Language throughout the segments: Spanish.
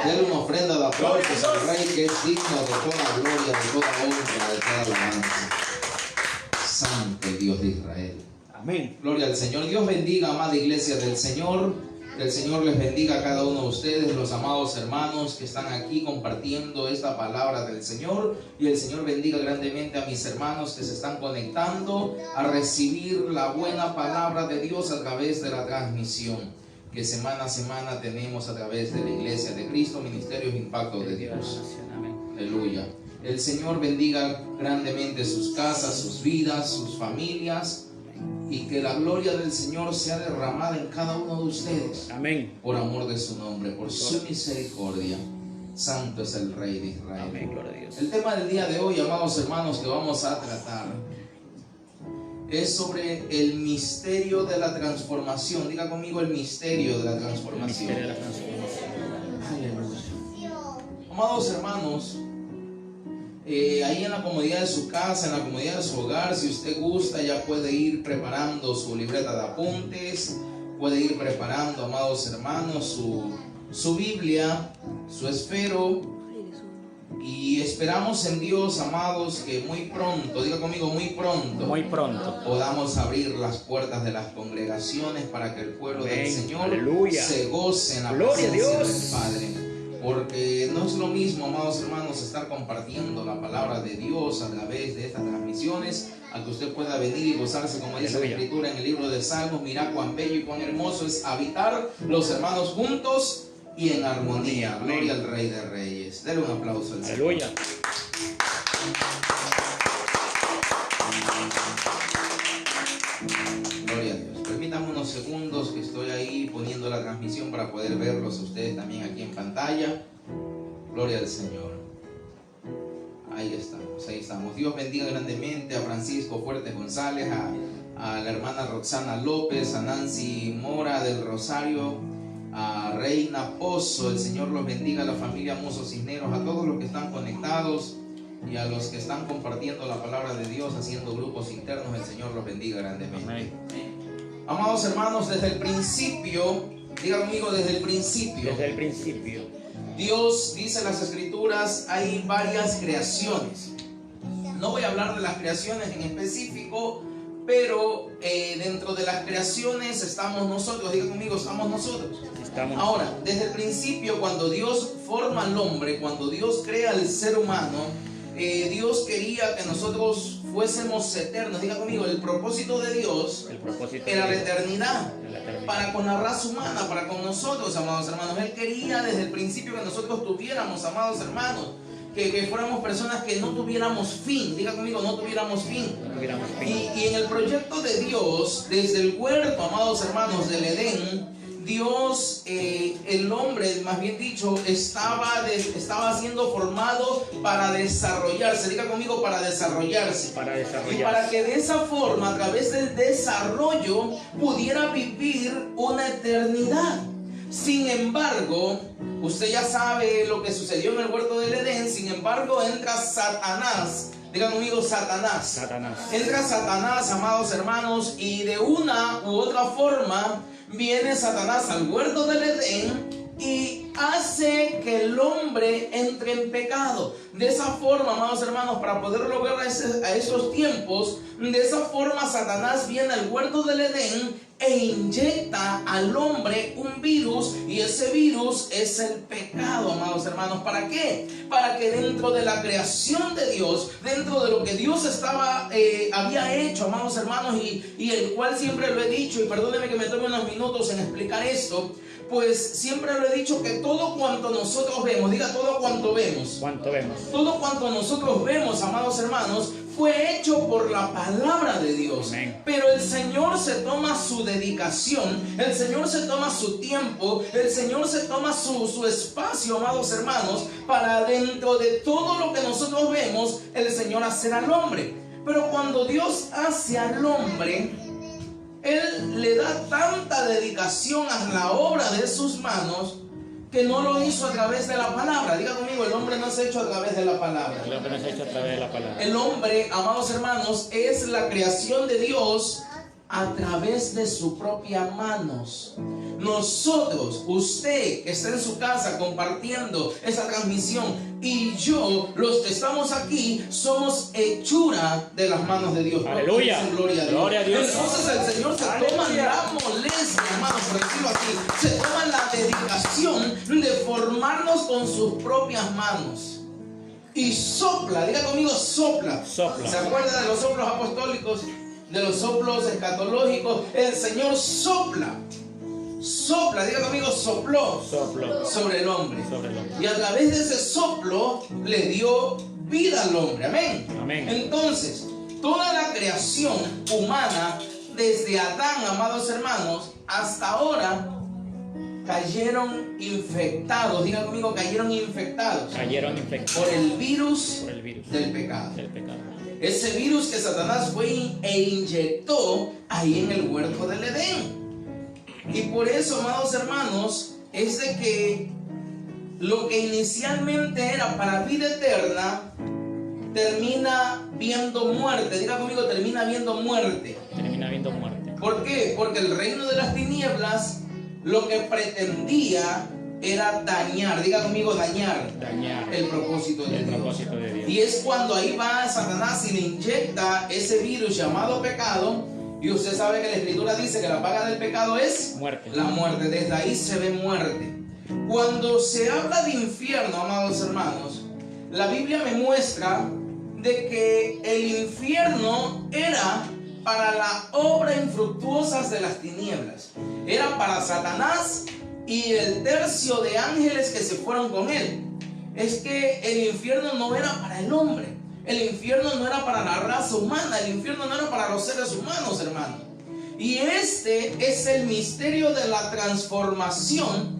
Denle una ofrenda de aplausos al Rey, que es digno de toda gloria, de toda honra, de toda alabanza. Santo el Dios de Israel. Amén. Gloria al Señor. Dios bendiga, amada iglesia del Señor. Que el Señor les bendiga a cada uno de ustedes, los amados hermanos que están aquí compartiendo esta palabra del Señor. Y el Señor bendiga grandemente a mis hermanos que se están conectando a recibir la buena palabra de Dios a través de la transmisión que semana a semana tenemos a través de la Iglesia de Cristo, Ministerios Impacto de Dios. Aleluya. El Señor bendiga grandemente sus casas, sus vidas, sus familias, y que la gloria del Señor sea derramada en cada uno de ustedes. Amén. Por amor de su nombre, por su misericordia. Santo es el Rey de Israel. Amén, gloria a Dios. El tema del día de hoy, amados hermanos, que vamos a tratar es sobre el misterio de la transformación. Diga conmigo, el misterio de la transformación. El misterio de la transformación. Aleluya. Amados hermanos, ahí en la comodidad de su casa, en la comodidad de su hogar, si usted gusta, ya puede ir preparando su libreta de apuntes, puede ir preparando, amados hermanos, su Biblia, su esfero. Y esperamos en Dios, amados, que muy pronto, diga conmigo, muy pronto, podamos abrir las puertas de las congregaciones para que el pueblo del Señor se goce en la presencia del Padre. Porque no es lo mismo, amados hermanos, estar compartiendo la palabra de Dios a través de estas transmisiones, a que usted pueda venir y gozarse, como dice la Escritura en el libro de Salmos. Mirá cuán bello y cuán hermoso es habitar los hermanos juntos y en armonía. Gloria al Rey de Reyes. Dale un aplauso al Señor. Aleluya. Gloria a Dios. Permítanme unos segundos que estoy ahí poniendo la transmisión para poder verlos a ustedes también aquí en pantalla. Gloria al Señor. Ahí estamos. Dios bendiga grandemente a Francisco Fuertes González, a la hermana Roxana López, a Nancy Mora del Rosario, a Reina Pozo. El Señor los bendiga, a la familia Muso Cisneros, a todos los que están conectados y a los que están compartiendo la palabra de Dios, haciendo grupos internos. El Señor los bendiga grandemente. Amén. Amados hermanos, desde el principio, diga conmigo, desde el principio, Dios, dice las Escrituras, hay varias creaciones. No voy a hablar de las creaciones en específico, pero dentro de las creaciones estamos nosotros. Diga conmigo, estamos nosotros. Ahora, desde el principio, cuando Dios forma al hombre, cuando Dios crea al ser humano, Dios quería que nosotros fuésemos eternos. Diga conmigo, el propósito de Dios era la eternidad. Para con la raza humana, para con nosotros, amados hermanos. Él quería desde el principio que nosotros tuviéramos, amados hermanos, que fuéramos personas que no tuviéramos fin. Diga conmigo, no tuviéramos fin. Y en el proyecto de Dios, desde el huerto, amados hermanos, del Edén, Dios, el hombre, más bien dicho, estaba siendo formado para desarrollarse. Diga conmigo, para desarrollarse. Y para que de esa forma, a través del desarrollo, pudiera vivir una eternidad. Sin embargo, usted ya sabe lo que sucedió en el huerto del Edén. Sin embargo, entra Satanás. Diga conmigo, Satanás. Entra Satanás, amados hermanos, y de una u otra forma viene Satanás al huerto del Edén y hace que el hombre entre en pecado. De esa forma, amados hermanos, para poder lograr a esos tiempos, de esa forma Satanás viene al huerto del Edén e inyecta al hombre un virus, y ese virus es el pecado, amados hermanos. ¿Para qué? Para que dentro de la creación de Dios, dentro de lo que Dios había hecho, amados hermanos, y el cual siempre lo he dicho, y perdónenme que me tome unos minutos en explicar esto, pues siempre lo he dicho, que todo cuanto nosotros vemos, diga todo cuanto vemos, todo cuanto nosotros vemos, amados hermanos, fue hecho por la palabra de Dios. Amén. Pero el Señor se toma su dedicación, el Señor se toma su tiempo, el Señor se toma su espacio, amados hermanos, para dentro de todo lo que nosotros vemos, el Señor hacer al hombre. Pero cuando Dios hace al hombre, Él le da tanta dedicación a la obra de sus manos, que no lo hizo a través de la palabra. Diga conmigo, el hombre no se ha hecho a través de la palabra. El hombre no se ha hecho a través de la palabra. El hombre, amados hermanos, es la creación de Dios a través de sus propias manos. Nosotros, usted que está en su casa compartiendo esa transmisión, y yo, los que estamos aquí, somos hechura de las manos de Dios. Aleluya. Gloria a Dios. Gloria a Dios. Entonces el Señor se toma la molestia, hermanos, por decirlo así, se toma la dedicación de formarnos con sus propias manos. Y sopla, diga conmigo, sopla. Sopla. ¿Se acuerda de los soplos apostólicos? De los soplos escatológicos. El Señor sopla. Sopla, diga conmigo, sopló sobre el hombre. Y a través de ese soplo le dio vida al hombre. Amén. Amén. Entonces, toda la creación humana, desde Adán, amados hermanos, hasta ahora, cayeron infectados. Diga conmigo, cayeron infectados. Por el virus del pecado. Ese virus que Satanás fue e inyectó ahí en el huerto del Edén. Y por eso, amados hermanos, es de que lo que inicialmente era para vida eterna termina viendo muerte. Diga conmigo, termina viendo muerte. ¿Por qué? Porque el reino de las tinieblas lo que pretendía era dañar. Diga conmigo, dañar el propósito de Dios. Y es cuando ahí va Satanás y le inyecta ese virus llamado pecado. Y usted sabe que la Escritura dice que la paga del pecado es muerte. La muerte. Desde ahí se ve muerte. Cuando se habla de infierno, amados hermanos, la Biblia me muestra de que el infierno era para la obra infructuosa de las tinieblas. Era para Satanás y el tercio de ángeles que se fueron con él. Es que el infierno no era para el hombre. El infierno no era para la raza humana. El infierno no era para los seres humanos, hermano. Y este es el misterio de la transformación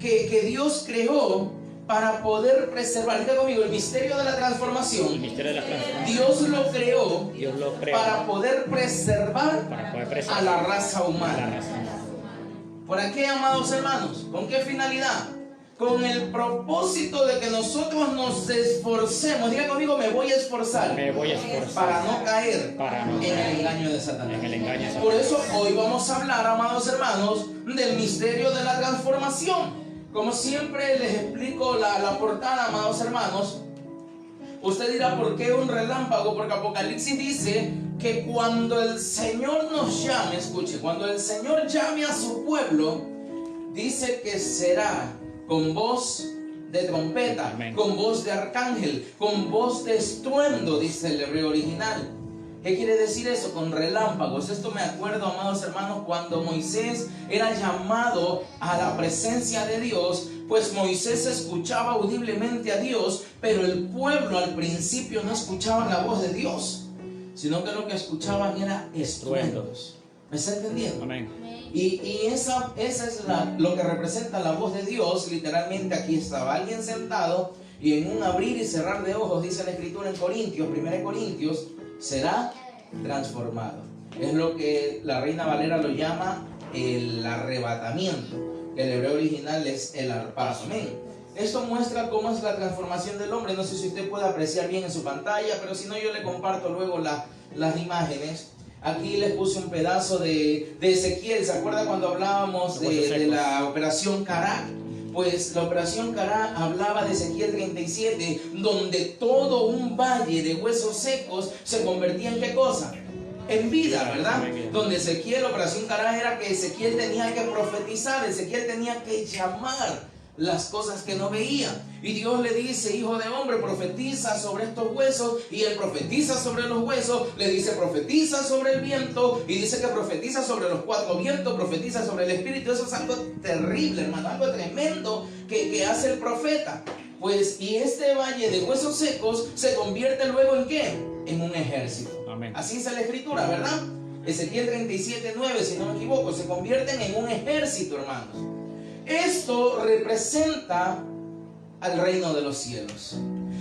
que Dios creó para poder preservar. Diga conmigo, el misterio de la transformación. Dios lo creó para poder preservar a la raza humana. ¿Para qué, amados hermanos? ¿Con qué finalidad? Con el propósito de que nosotros nos esforcemos. Diga conmigo, me voy a esforzar. Para no caer en el engaño de Satanás. Por eso hoy vamos a hablar, amados hermanos, del misterio de la transformación. Como siempre les explico la portada, amados hermanos. Usted dirá, ¿por qué un relámpago? Porque Apocalipsis dice que cuando el Señor nos llame, escuche, cuando el Señor llame a su pueblo, dice que será con voz de trompeta, amén, con voz de arcángel, con voz de estruendo, dice el hebreo original. ¿Qué quiere decir eso? Con relámpagos. Esto me acuerdo, amados hermanos, cuando Moisés era llamado a la presencia de Dios, pues Moisés escuchaba audiblemente a Dios, pero el pueblo al principio no escuchaba la voz de Dios, sino que lo que escuchaban era estruendos. ¿Me está entendiendo? Amén. Y esa es lo que representa la voz de Dios. Literalmente aquí estaba alguien sentado y en un abrir y cerrar de ojos, dice la Escritura en Corintios, 1 Corintios, será transformado. Es lo que la Reina Valera lo llama el arrebatamiento. El hebreo original es el arpazo. Amén. Esto muestra cómo es la transformación del hombre. No sé si usted puede apreciar bien en su pantalla, pero si no, yo le comparto luego las imágenes. Aquí les puse un pedazo de Ezequiel. ¿Se acuerda cuando hablábamos de la operación Cará? Pues la operación Cará hablaba de Ezequiel 37, donde todo un valle de huesos secos se convertía en ¿qué cosa? En vida, ¿verdad? Donde Ezequiel, la operación Cará era que Ezequiel tenía que profetizar, Ezequiel tenía que llamar las cosas que no veía. Y Dios le dice, hijo de hombre, profetiza sobre estos huesos. Y él profetiza sobre los huesos. Le dice, profetiza sobre el viento. Y dice que profetiza sobre los 4 vientos. Profetiza sobre el espíritu. Eso es algo terrible, hermano, algo tremendo que hace el profeta. Pues, y este valle de huesos secos se convierte luego ¿en qué? En un ejército. Amén. Así dice la Escritura, ¿verdad? Ezequiel 37:9, si no me equivoco, se convierten en un ejército, hermanos. Esto representa al reino de los cielos.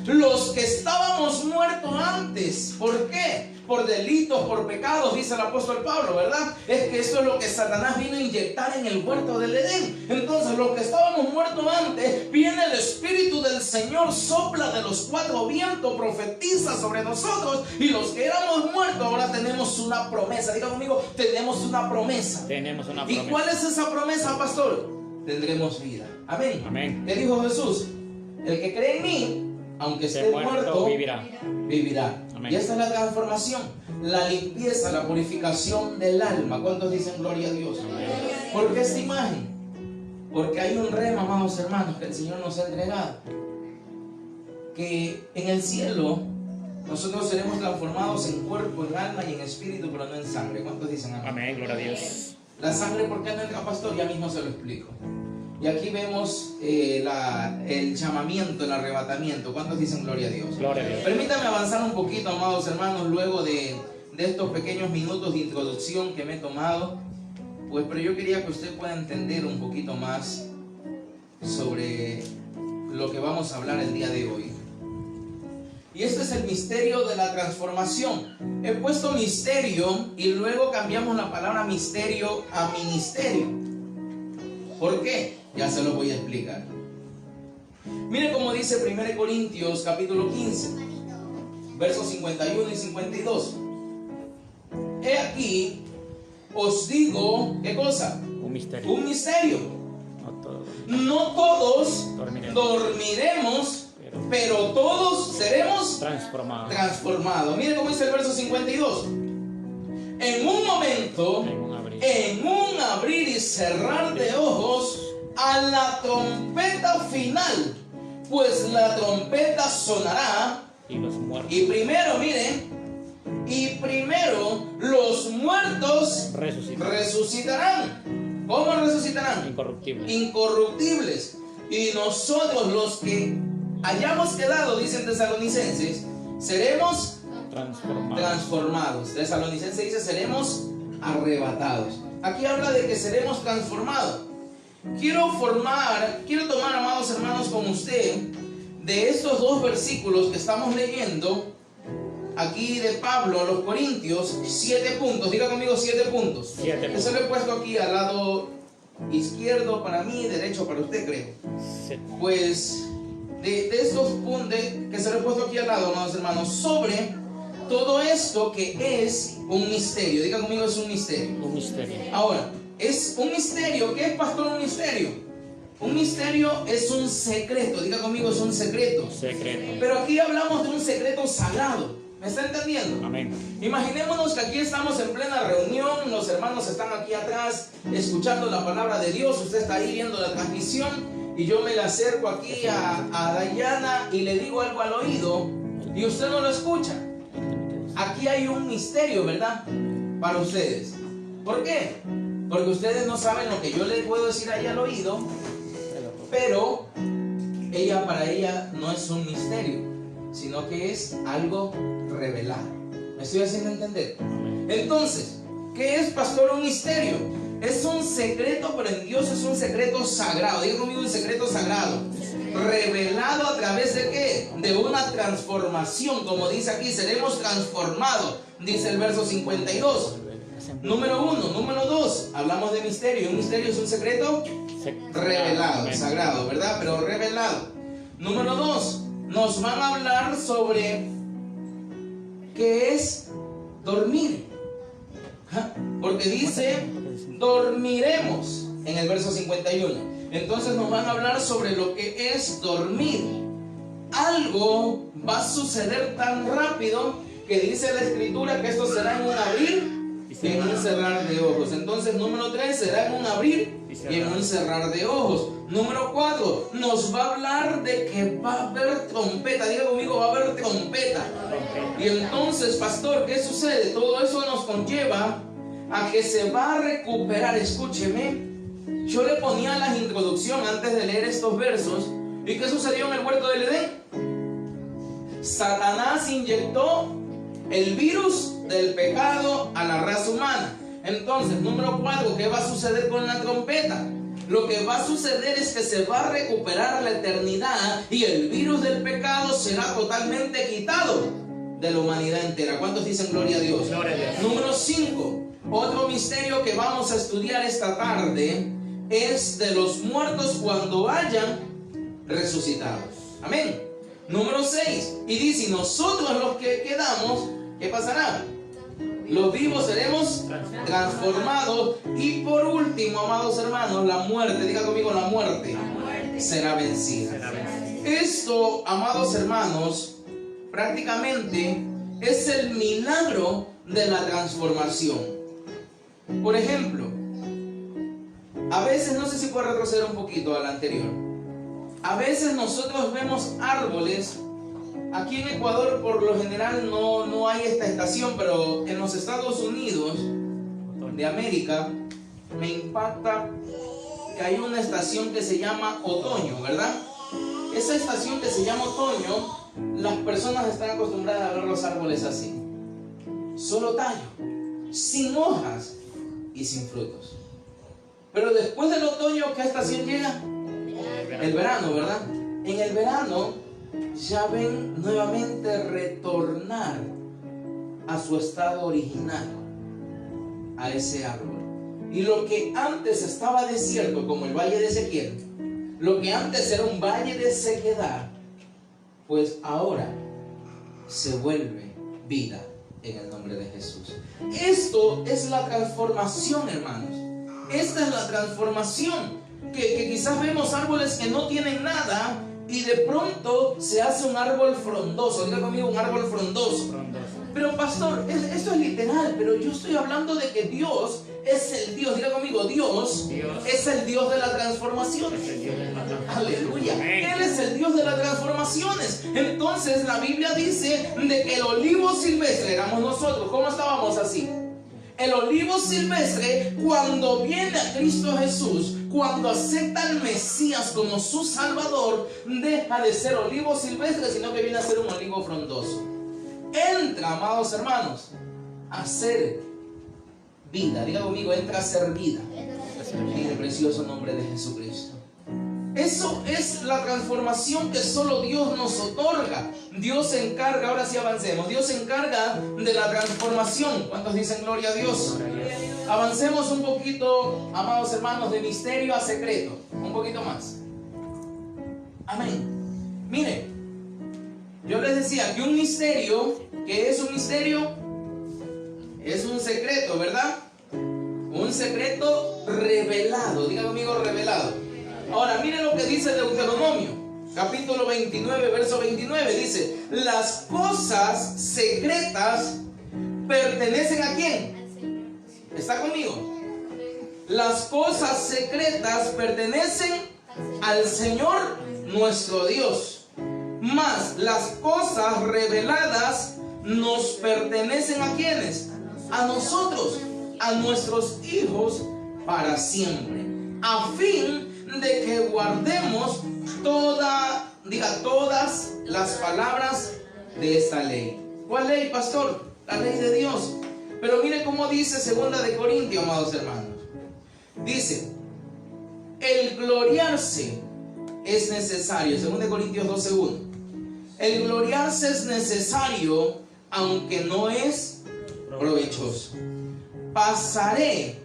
Los que estábamos muertos antes, ¿por qué? Por delitos, por pecados, dice el apóstol Pablo, ¿verdad? Es que eso es lo que Satanás vino a inyectar en el huerto del Edén. Entonces, los que estábamos muertos antes, viene el Espíritu del Señor sopla de los cuatro vientos, profetiza sobre nosotros, y los que éramos muertos ahora tenemos una promesa. Diga conmigo, tenemos una promesa. Tenemos una promesa. ¿Y cuál es esa promesa, pastor? Tendremos vida. Amén. Amén. ¿Qué dijo Jesús? El que cree en mí, aunque esté muerto, vivirá. Amén. Y esta es la transformación, la limpieza, la purificación del alma. ¿Cuántos dicen gloria a Dios? Amén. ¿Por qué esta imagen? Porque hay un rema, amados hermanos, que el Señor nos ha entregado, que en el cielo nosotros seremos transformados en cuerpo, en alma y en espíritu, pero no en sangre. ¿Cuántos dicen amén? Amén, gloria a Dios. La sangre, ¿por qué no entra, pastor? Ya mismo se lo explico. Y aquí vemos el llamamiento, el arrebatamiento. ¿Cuántos dicen gloria a Dios? Gloria a Dios. Permítanme avanzar un poquito, amados hermanos, luego de estos pequeños minutos de introducción que me he tomado. Pues, pero yo quería que usted pueda entender un poquito más sobre lo que vamos a hablar el día de hoy. Y este es el misterio de la transformación. He puesto misterio y luego cambiamos la palabra misterio a ministerio. ¿Por qué? Ya se lo voy a explicar. Mire cómo dice 1 Corintios capítulo 15, versos 51 y 52. He aquí, os digo, ¿qué cosa? Un misterio. Un misterio. No todos dormiremos, pero todos seremos transformados. Mire cómo dice el verso 52. En un momento, en un abrir y cerrar de ojos, a la trompeta final, pues la trompeta sonará, y primero, miren, los muertos resucitarán. ¿Cómo resucitarán? Incorruptibles. Y nosotros, los que hayamos quedado, dicen Tesalonicenses, seremos transformados. Tesalonicenses dice, seremos arrebatados. Aquí habla de que seremos transformados. Quiero tomar, amados hermanos, con usted de estos dos versículos que estamos leyendo aquí de Pablo a los Corintios, 7 puntos. Diga conmigo 7 puntos. Eso lo he puesto aquí al lado izquierdo para mí, derecho para usted, creo. Pues de estos puntos que se lo he puesto aquí al lado, amados hermanos, sobre todo esto que es un misterio. Diga conmigo, es un misterio. Un misterio. Ahora, es un misterio. ¿Qué es, pastor, un misterio? Un misterio es un secreto. Diga conmigo, es un secreto. Pero aquí hablamos de un secreto sagrado. ¿Me está entendiendo? Amén. Imaginémonos que aquí estamos en plena reunión, los hermanos están aquí atrás escuchando la palabra de Dios, usted está ahí viendo la transmisión y yo me le acerco aquí a Dayana y le digo algo al oído y usted no lo escucha. Aquí hay un misterio, ¿verdad? Para ustedes. ¿Por qué? Porque ustedes no saben lo que yo le puedo decir ahí al oído, pero para ella no es un misterio, sino que es algo revelado. ¿Me estoy haciendo entender? Entonces, ¿qué es, pastor, un misterio? Es un secreto, pero en Dios es un secreto sagrado. Diga conmigo, un secreto sagrado. Revelado a través de ¿qué? De una transformación. Como dice aquí, seremos transformados, dice el verso 52. Número 1. Número 2, hablamos de misterio. Un misterio es un secreto revelado, sagrado, ¿verdad? Pero revelado. Número 2, nos van a hablar sobre qué es dormir. Porque dice, dormiremos en el verso 51. Entonces nos van a hablar sobre lo que es dormir. Algo va a suceder tan rápido que dice la Escritura que esto será en un abrir y en un cerrar de ojos. Entonces, número 3, será en un abrir y en un cerrar de ojos. Número 4, nos va a hablar de que va a haber trompeta. Diga conmigo, va a haber trompeta. Y entonces, pastor, ¿qué sucede? Todo eso nos conlleva a que se va a recuperar. Escúcheme, yo le ponía la introducción antes de leer estos versos. ¿Y qué sucedió en el huerto del Edén? Satanás inyectó el virus del pecado a la raza humana. Entonces, número 4, ¿qué va a suceder con la trompeta? Lo que va a suceder es que se va a recuperar la eternidad y el virus del pecado será totalmente quitado de la humanidad entera. ¿Cuántos dicen gloria a Dios? Gloria a Dios. Número 5, otro misterio que vamos a estudiar esta tarde es de los muertos cuando hayan resucitado. Amén. Número 6. Y dice, y nosotros los que quedamos, ¿qué pasará? Los vivos seremos transformados. Y por último, amados hermanos, la muerte, diga conmigo, la muerte será vencida. Esto, amados hermanos, prácticamente es el milagro de la transformación. Por ejemplo, a veces, no sé si puedo retroceder un poquito al anterior. A veces nosotros vemos árboles. Aquí en Ecuador por lo general no hay esta estación, pero en los Estados Unidos de América me impacta que hay una estación que se llama otoño, ¿verdad? Esa estación que se llama otoño, las personas están acostumbradas a ver los árboles así. Solo tallo, sin hojas y sin frutos. Pero después del otoño, ¿qué estación llega? El verano, ¿verdad? En el verano ya ven nuevamente retornar a su estado original, a ese árbol. Y lo que antes estaba desierto, como el valle de Ezequiel, lo que antes era un valle de sequedad, pues ahora se vuelve vida en el nombre de Jesús. Esto es la transformación, hermanos. Esta es la transformación, que quizás vemos árboles que no tienen nada y de pronto se hace un árbol frondoso. Diga conmigo, un árbol frondoso. Pero pastor, esto es literal, pero yo estoy hablando de que Dios es el Dios. Diga conmigo, Dios es el Dios de las transformaciones. Aleluya. Él es el Dios de las transformaciones. Entonces la Biblia dice de que el olivo silvestre éramos nosotros. ¿Cómo estábamos así? El olivo silvestre, cuando viene a Cristo Jesús, cuando acepta al Mesías como su Salvador, deja de ser olivo silvestre, sino que viene a ser un olivo frondoso. Entra, amados hermanos, a ser vida. Diga conmigo, entra a ser vida en el precioso nombre de Jesucristo. Eso es la transformación que solo Dios nos otorga. Dios se encarga, ahora sí avancemos, Dios se encarga de la transformación. ¿Cuántos dicen gloria a Dios? Avancemos un poquito, amados hermanos, de misterio a secreto. Un poquito más. Amén. Mire, yo les decía que un misterio, ¿qué es un misterio? Es un secreto, ¿verdad? Un secreto revelado. Diga conmigo, revelado. Ahora, mire lo que dice Deuteronomio, capítulo 29, verso 29. Dice, las cosas secretas pertenecen ¿a quién? ¿Está conmigo? Las cosas secretas pertenecen al Señor nuestro Dios. Mas las cosas reveladas nos pertenecen ¿a quiénes? A nosotros, a nuestros hijos para siempre, a fin de que guardemos todas las palabras de esta ley. ¿Cuál ley, pastor? La ley de Dios. Pero mire cómo dice 2 de Corintios, amados hermanos. Dice, el gloriarse es necesario. 2 de Corintios 12:1. El gloriarse es necesario, aunque no es provechoso. Pasaré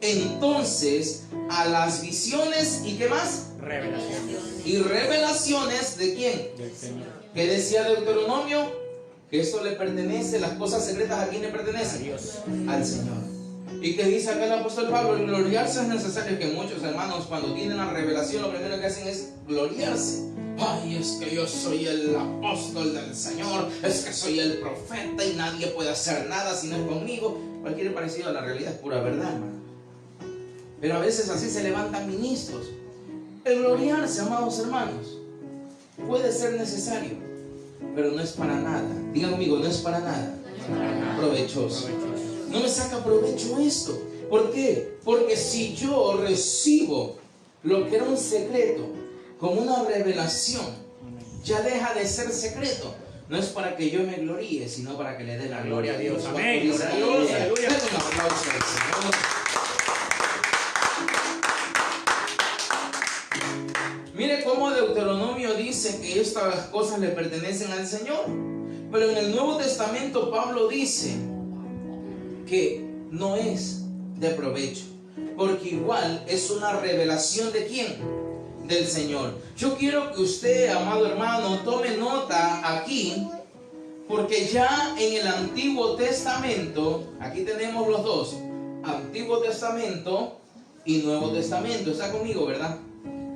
entonces a las visiones y ¿qué más? Revelaciones. Y revelaciones ¿de quién? Del Señor. ¿Qué decía Deuteronomio? Que esto le pertenece, las cosas secretas ¿a quién le pertenecen? A Dios. Al Señor. ¿Y qué dice acá el apóstol Pablo? El gloriarse es necesario. Que muchos hermanos cuando tienen la revelación lo primero que hacen es gloriarse. Ay, es que yo soy el apóstol del Señor, es que soy el profeta y nadie puede hacer nada si no es conmigo. Cualquier parecido a la realidad es pura verdad, hermano. Pero a veces así se levantan ministros. El gloriarse, amados hermanos, puede ser necesario, pero no es para nada. Digan conmigo, no es para nada provechoso. No me saca provecho esto. ¿Por qué? Porque si yo recibo lo que era un secreto como una revelación, ya deja de ser secreto. No es para que yo me gloríe, sino para que le dé la gloria a Dios. Amén. Gloria a Dios. Aleluya. Un aplauso al Señor. Mire cómo Deuteronomio dice que estas cosas le pertenecen al Señor. Pero en el Nuevo Testamento Pablo dice que no es de provecho, porque igual es una revelación ¿de quién? del Señor. Yo quiero que usted, amado hermano, tome nota aquí, porque ya en el Antiguo Testamento, aquí tenemos los dos, Antiguo Testamento y Nuevo Testamento. Está conmigo, ¿verdad?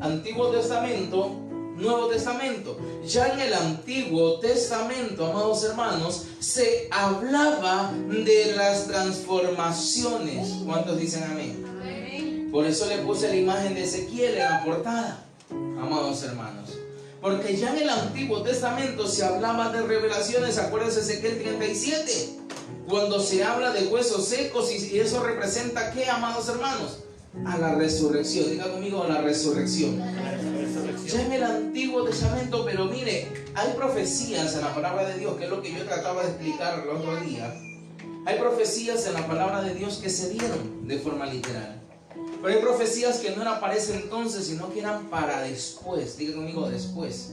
Antiguo Testamento, Nuevo Testamento. Ya en el Antiguo Testamento, amados hermanos, se hablaba de las transformaciones. ¿Cuántos dicen amén? Amén. Por eso le puse la imagen de Ezequiel en la portada, amados hermanos. Porque ya en el Antiguo Testamento se hablaba de revelaciones. Acuérdense Ezequiel 37, cuando se habla de huesos secos, y eso representa ¿qué, amados hermanos? A la resurrección. Diga conmigo, a la resurrección. Ya en el Antiguo Testamento, pero mire, hay profecías en la palabra de Dios, que es lo que yo trataba de explicar el otro día. Hay profecías en la palabra de Dios que se dieron de forma literal. Pero hay profecías que no eran para ese entonces, sino que eran para después. Diga conmigo, después.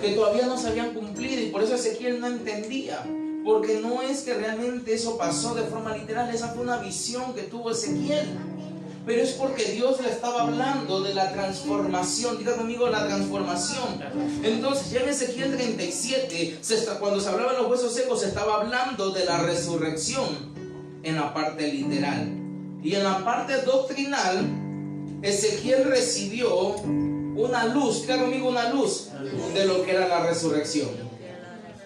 Que todavía no se habían cumplido, y por eso Ezequiel no entendía. Porque no es que realmente eso pasó de forma literal, esa fue una visión que tuvo Ezequiel. Pero es porque Dios le estaba hablando de la transformación. Diga conmigo, la transformación. Entonces ya en Ezequiel 37, cuando se hablaba de los huesos secos, se estaba hablando de la resurrección en la parte literal. Y en la parte doctrinal, Ezequiel recibió una luz. Diga conmigo, una luz de lo que era la resurrección.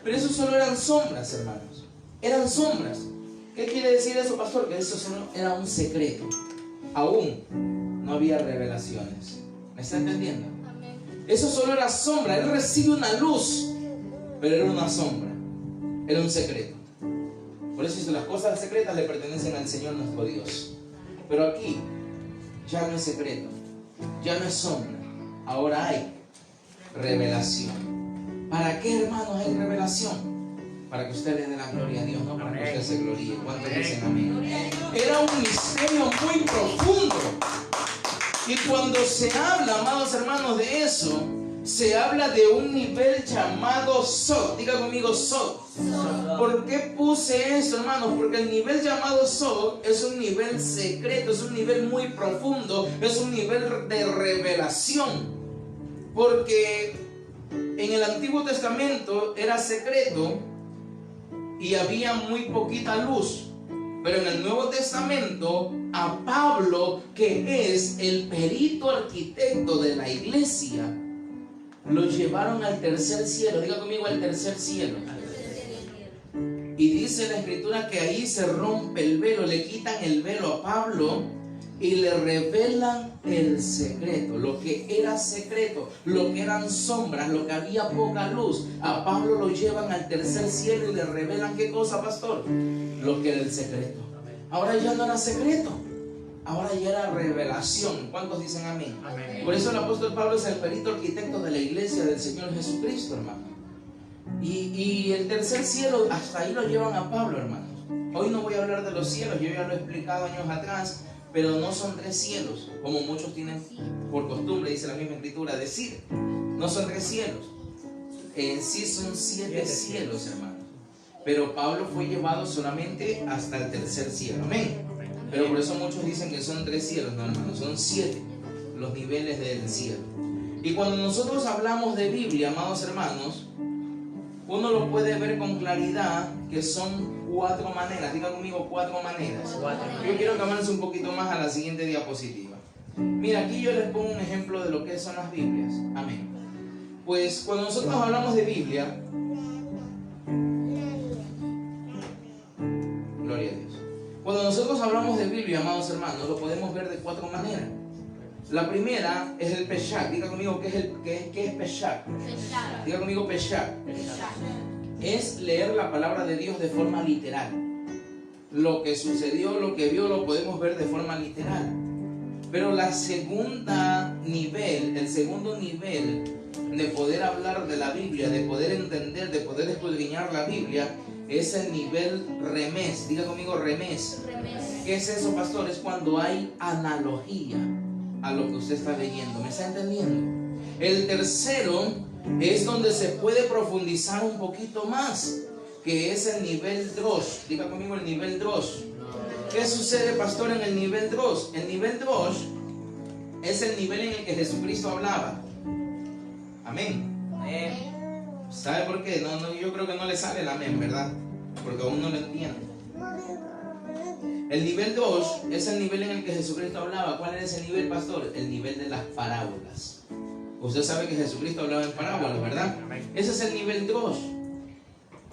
Pero eso solo eran sombras, hermanos. Eran sombras. ¿Qué quiere decir eso, pastor? Que eso solo era un secreto. Aún no había revelaciones. ¿Me está entendiendo? Eso solo era sombra. Él recibe una luz, pero era una sombra. Era un secreto. Por eso dice, las cosas secretas le pertenecen al Señor nuestro Dios. Pero aquí ya no es secreto, ya no es sombra. Ahora hay revelación. ¿Para qué, hermanos, hay revelación? Para que usted le dé la gloria a Dios, no para que usted se gloríe. ¿Cuántos dicen amén? Era un misterio muy profundo. Y cuando se habla, amados hermanos, de eso, se habla de un nivel llamado Sod. Diga conmigo, Sod. ¿Por qué puse eso, hermanos? Porque el nivel llamado Sod es un nivel secreto, es un nivel muy profundo, es un nivel de revelación. Porque en el Antiguo Testamento era secreto y había muy poquita luz. Pero en el Nuevo Testamento, a Pablo, que es el perito arquitecto de la iglesia, lo llevaron al tercer cielo. Diga conmigo, al tercer cielo. Y dice la Escritura que ahí se rompe el velo, le quitan el velo a Pablo y le revelan el secreto, lo que era secreto, lo que eran sombras, lo que había poca luz. A Pablo lo llevan al tercer cielo y le revelan ¿qué cosa, pastor? Lo que era el secreto. Ahora ya no era secreto, ahora ya era revelación. ¿Cuántos dicen amén? Amén. Por eso el apóstol Pablo es el perito arquitecto de la iglesia del Señor Jesucristo, hermano. Y el tercer cielo, hasta ahí lo llevan a Pablo, hermanos. Hoy no voy a hablar de los cielos, yo ya lo he explicado años atrás, pero no son 3 cielos, como muchos tienen por costumbre, dice la misma Escritura, decir. No son 3 cielos, en sí son 7 cielos, hermanos. Pero Pablo fue llevado solamente hasta el tercer cielo, amén. Pero por eso muchos dicen que son 3 cielos, no, hermanos, son 7 los niveles del cielo. Y cuando nosotros hablamos de Biblia, amados hermanos, uno lo puede ver con claridad que son 4 maneras. Diga conmigo, 4 maneras. Yo quiero que avance un poquito más a la siguiente diapositiva. Mira, aquí yo les pongo un ejemplo de lo que son las Biblias. Amén. Pues cuando nosotros hablamos de Biblia, gloria a Dios. Cuando nosotros hablamos de Biblia, amados hermanos, lo podemos ver de 4 maneras. La primera es el Peshat. Diga conmigo, ¿qué es Peshat? Diga conmigo, Peshat. Es leer la palabra de Dios de forma literal. Lo que sucedió, lo que vio, lo podemos ver de forma literal. Pero el segundo nivel de poder hablar de la Biblia, de poder entender, de poder escudriñar la Biblia, es el nivel Remés. Diga conmigo, Remés. ¿Qué es eso, pastor? Es cuando hay analogía a lo que usted está leyendo. ¿Me está entendiendo? El tercero es donde se puede profundizar un poquito más, que es el nivel Drosh. Diga conmigo, el nivel Drosh. ¿Qué sucede, pastor, en el nivel Drosh? El nivel Drosh es el nivel en el que Jesucristo hablaba. Amén. ¿Sabe por qué? Yo creo que no le sale el amén, ¿verdad? Porque aún no lo entiende. El nivel 2 es el nivel en el que Jesucristo hablaba. ¿Cuál era ese nivel, pastor? El nivel de las parábolas. Usted sabe que Jesucristo hablaba en parábolas, ¿verdad? Ese es el nivel 2.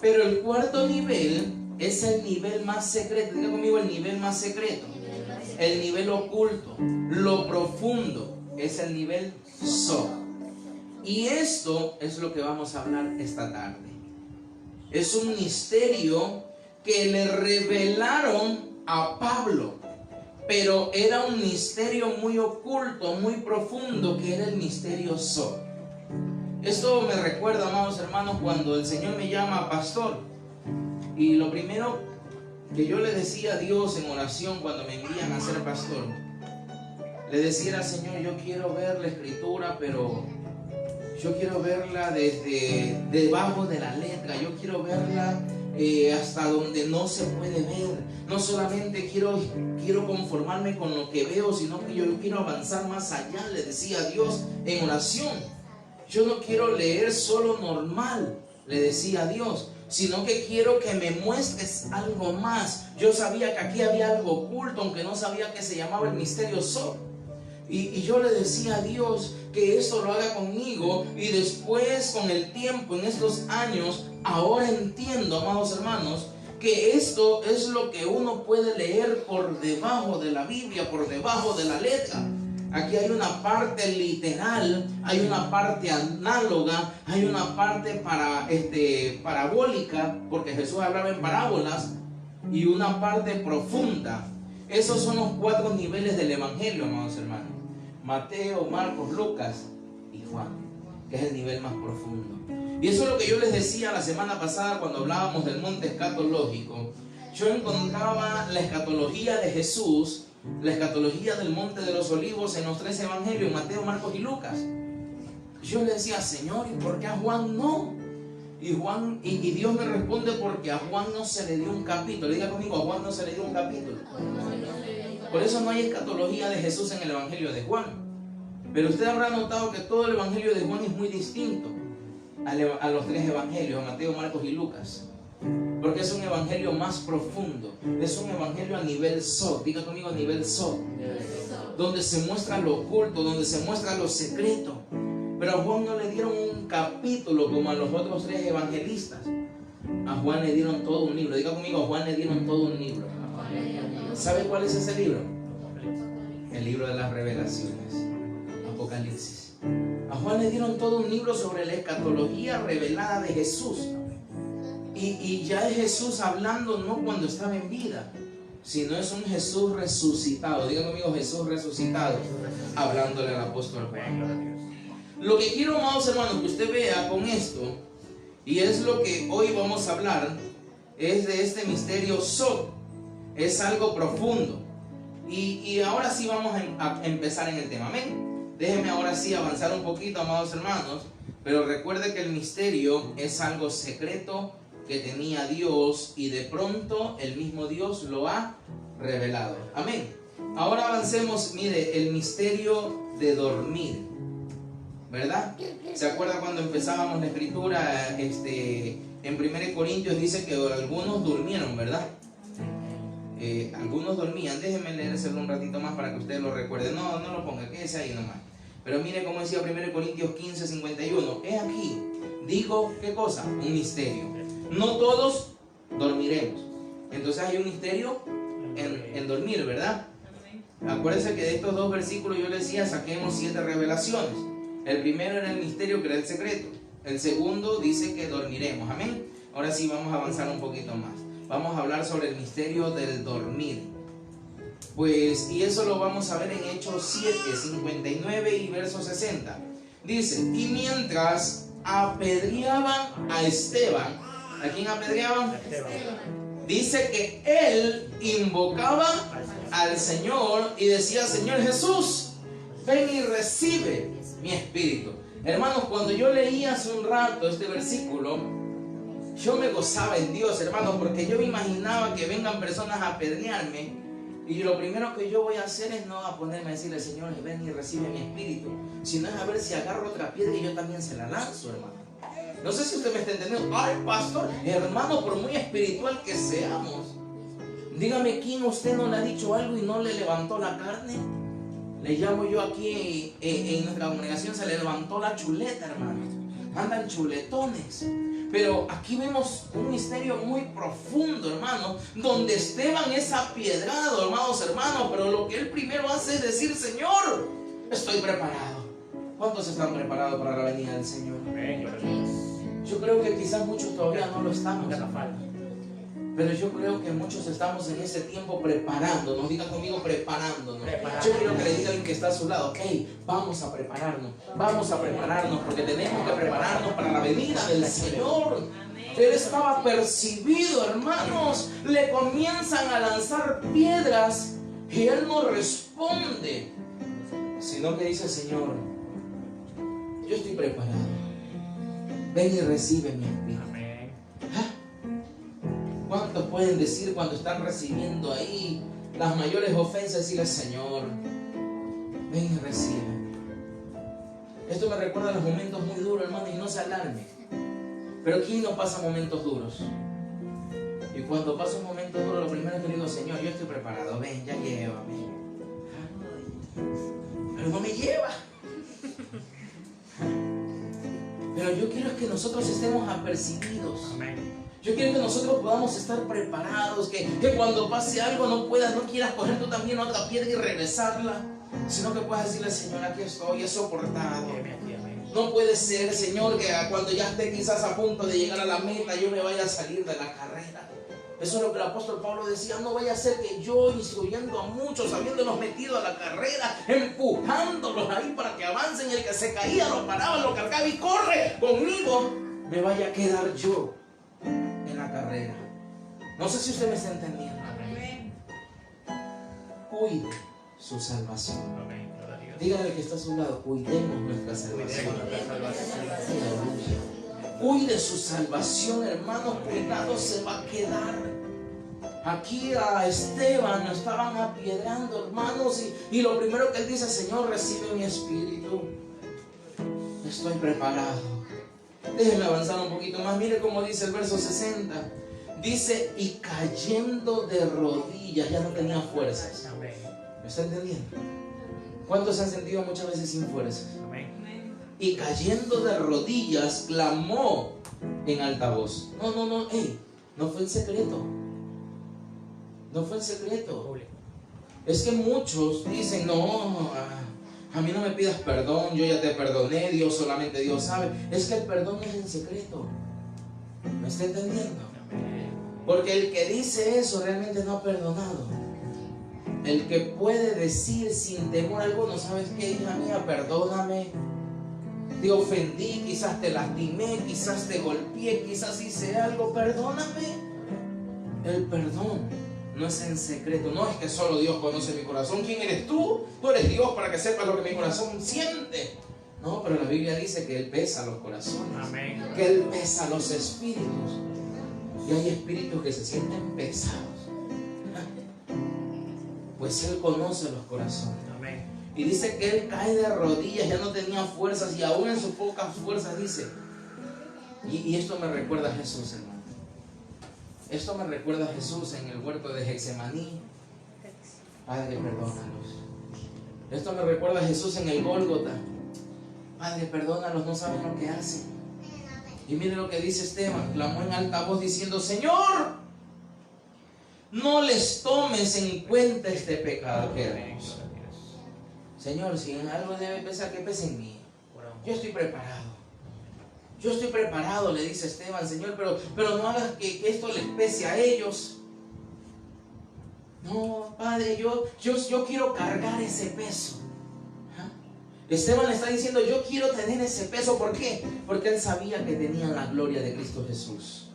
Pero el cuarto nivel es el nivel más secreto. Diga conmigo, el nivel más secreto. El nivel oculto, lo profundo, es el nivel Sod. Y esto es lo que vamos a hablar esta tarde. Es un misterio que le revelaron a Pablo, pero era un misterio muy oculto, muy profundo, que era el misterio Sod. Esto me recuerda, amados hermanos, cuando el Señor me llama pastor. Y lo primero que yo le decía a Dios en oración cuando me envían a ser pastor, le decía al Señor, yo quiero ver la escritura, pero yo quiero verla desde debajo de la letra. Yo quiero verla hasta donde no se puede ver. No solamente quiero conformarme con lo que veo, sino que yo quiero avanzar más allá. Le decía a Dios en oración, yo no quiero leer solo normal, le decía a Dios, sino que quiero que me muestres algo más. Yo sabía que aquí había algo oculto, aunque no sabía que se llamaba el misterio Sod. Y yo le decía a Dios que esto lo haga conmigo, y después, con el tiempo, en estos años, ahora entiendo, amados hermanos, que esto es lo que uno puede leer por debajo de la Biblia, por debajo de la letra. Aquí hay una parte literal, hay una parte análoga, hay una parte parabólica, porque Jesús hablaba en parábolas, y una parte profunda. Esos son los 4 niveles del Evangelio, amados hermanos: Mateo, Marcos, Lucas y Juan, que es el nivel más profundo. Y eso es lo que yo les decía la semana pasada cuando hablábamos del monte escatológico. Yo encontraba la escatología de Jesús, la escatología del monte de los olivos, en los 3 evangelios, Mateo, Marcos y Lucas. Yo le decía, Señor, ¿y por qué a Juan no? Y Dios me responde, porque a Juan no se le dio un capítulo. Diga conmigo, a Juan no se le dio un capítulo. Por eso no hay escatología de Jesús en el evangelio de Juan. Pero usted habrá notado que todo el evangelio de Juan es muy distinto a los 3 evangelios, a Mateo, Marcos y Lucas, porque es un evangelio más profundo. Es un evangelio a nivel Sod. Diga conmigo, a nivel Sod, donde se muestra lo oculto, donde se muestra lo secreto. Pero a Juan no le dieron un capítulo como a los otros 3 evangelistas. A Juan le dieron todo un libro. Diga conmigo, a Juan le dieron todo un libro. ¿Sabe cuál es ese libro? El libro de las revelaciones, Apocalipsis. A Juan le dieron todo un libro sobre la escatología revelada de Jesús. Y ya es Jesús hablando, no cuando estaba en vida, sino es un Jesús resucitado. Diga conmigo, Jesús resucitado, hablándole al apóstol Juan. Lo que quiero, amados hermanos, que usted vea con esto, y es lo que hoy vamos a hablar, es de este misterio Sod. Es algo profundo. Y ahora sí vamos a empezar en el tema. Amén. Déjenme ahora sí avanzar un poquito, amados hermanos. Pero recuerde que el misterio es algo secreto que tenía Dios, y de pronto el mismo Dios lo ha revelado. Amén. Ahora avancemos. Mire, el misterio de dormir, ¿verdad? ¿Se acuerda cuando empezábamos la escritura? En 1 Corintios dice que algunos durmieron, ¿verdad? Algunos dormían. Déjenme leérselo un ratito más para que usted lo recuerde. No lo ponga, quédese ahí nomás. Pero mire cómo decía 1 Corintios 15, 51. He aquí, digo, ¿qué cosa? Un misterio. No todos dormiremos. Entonces hay un misterio en dormir, ¿verdad? Acuérdense que de estos 2 versículos yo les decía, saquemos 7 revelaciones. El primero era el misterio, que era el secreto. El segundo dice que dormiremos. Amén. Ahora sí vamos a avanzar un poquito más. Vamos a hablar sobre el misterio del dormir. Pues, y eso lo vamos a ver en Hechos 7, 59 y verso 60. Dice, y mientras apedreaban a Esteban. ¿A quién apedreaban? A Esteban. Dice que él invocaba al Señor y decía, Señor Jesús, ven y recibe mi espíritu. Hermanos, cuando yo leí hace un rato este versículo, yo me gozaba en Dios, hermanos, porque yo me imaginaba que vengan personas a apedrearme Y lo primero que yo voy a hacer es no a ponerme a decirle, Señor, ven y recibe mi espíritu, sino es a ver si agarro otra piedra y yo también se la lanzo, hermano. No sé si usted me está entendiendo. Ay, pastor, hermano, por muy espiritual que seamos, dígame, ¿quién usted no le ha dicho algo y no le levantó la carne? Le llamo yo aquí en nuestra congregación, se le levantó la chuleta, hermano. Andan chuletones. Pero aquí vemos un misterio muy profundo, hermano, donde Esteban es apiedrado, hermanos, pero lo que él primero hace es decir, Señor, estoy preparado. ¿Cuántos están preparados para la venida del Señor? Yo creo que quizás muchos todavía no lo estamos. Pero yo creo que muchos estamos en ese tiempo preparándonos. Diga conmigo, preparándonos. Yo quiero que le diga a alguien que está a su lado, ok, vamos a prepararnos, porque tenemos que prepararnos para la venida del Señor. Él estaba percibido, hermanos. Le comienzan a lanzar piedras y él no responde, sino que dice, Señor, yo estoy preparado. Ven y recibe mi espíritu. ¿Cuántos pueden decir cuando están recibiendo ahí las mayores ofensas, decirle, Señor, ven y recibe? Esto me recuerda a los momentos muy duros, hermano, y no se alarme. Pero ¿quién no pasa momentos duros? Y cuando pasa un momento duro, lo primero que le digo, Señor, yo estoy preparado, ven, ya llévame. Pero no me lleva. Pero yo quiero que nosotros estemos apercibidos. Amén. Yo quiero que nosotros podamos estar preparados, que cuando pase algo no quieras coger tú también otra piedra y regresarla, sino que puedas decirle, Señor, aquí estoy, he soportado. No puede ser, Señor, que cuando ya esté quizás a punto de llegar a la meta, yo me vaya a salir de la carrera. Eso es lo que el apóstol Pablo decía, no vaya a ser que yo, instruyendo a muchos, habiéndolos metido a la carrera, empujándolos ahí para que avancen, y el que se caía lo paraba, lo cargaba y corre conmigo, me vaya a quedar yo en la carrera. No sé si usted me está entendiendo. Amén. Cuide su salvación. Amén. Dígale al que está a su lado, cuidemos nuestra salvación. Cuide su salvación, hermanos. Cuidado, se va a quedar. Aquí a Esteban lo estaban apiedrando, hermanos, y lo primero que él dice, Señor, recibe mi espíritu. Estoy preparado. Déjenme avanzar un poquito más. Mire cómo dice el verso 60. Dice, y cayendo de rodillas, ya no tenía fuerzas. ¿Me está entendiendo? ¿Cuántos se han sentido muchas veces sin fuerzas? Y cayendo de rodillas, clamó en alta voz. No fue el secreto. No fue el secreto. Es que muchos dicen, no, a mí no me pidas perdón, yo ya te perdoné, Dios, solamente Dios sabe. Es que el perdón es en secreto. ¿Me está entendiendo? Porque el que dice eso realmente no ha perdonado. El que puede decir sin temor alguno, ¿sabes qué, hija mía? Perdóname. Te ofendí, quizás te lastimé, quizás te golpeé, quizás hice algo. Perdóname. El perdón no es en secreto. No es que solo Dios conoce mi corazón. ¿Quién eres tú? Tú eres Dios para que sepas lo que mi corazón siente. No, pero la Biblia dice que Él pesa los corazones. Amén. Que Él pesa los espíritus. Y hay espíritus que se sienten pesados. Pues Él conoce los corazones. Amén. Y dice que Él cae de rodillas, ya no tenía fuerzas, y aún en sus pocas fuerzas dice. Y esto me recuerda a Jesús, hermano. Esto me recuerda a Jesús en el huerto de Getsemaní. Padre, perdónalos. Esto me recuerda a Jesús en el Gólgota. Padre, perdónalos, no saben lo que hacen. Y mire lo que dice Esteban. Clamó en alta voz diciendo, Señor, no les tomes en cuenta este pecado. Señor, si en algo debe pesar, que pese en mí. Yo estoy preparado. Yo estoy preparado, le dice Esteban, Señor, pero no hagas que esto les pese a ellos. No, Padre, yo quiero cargar ese peso. Esteban le está diciendo, yo quiero tener ese peso. ¿Por qué? Porque él sabía que tenían la gloria de Cristo Jesús.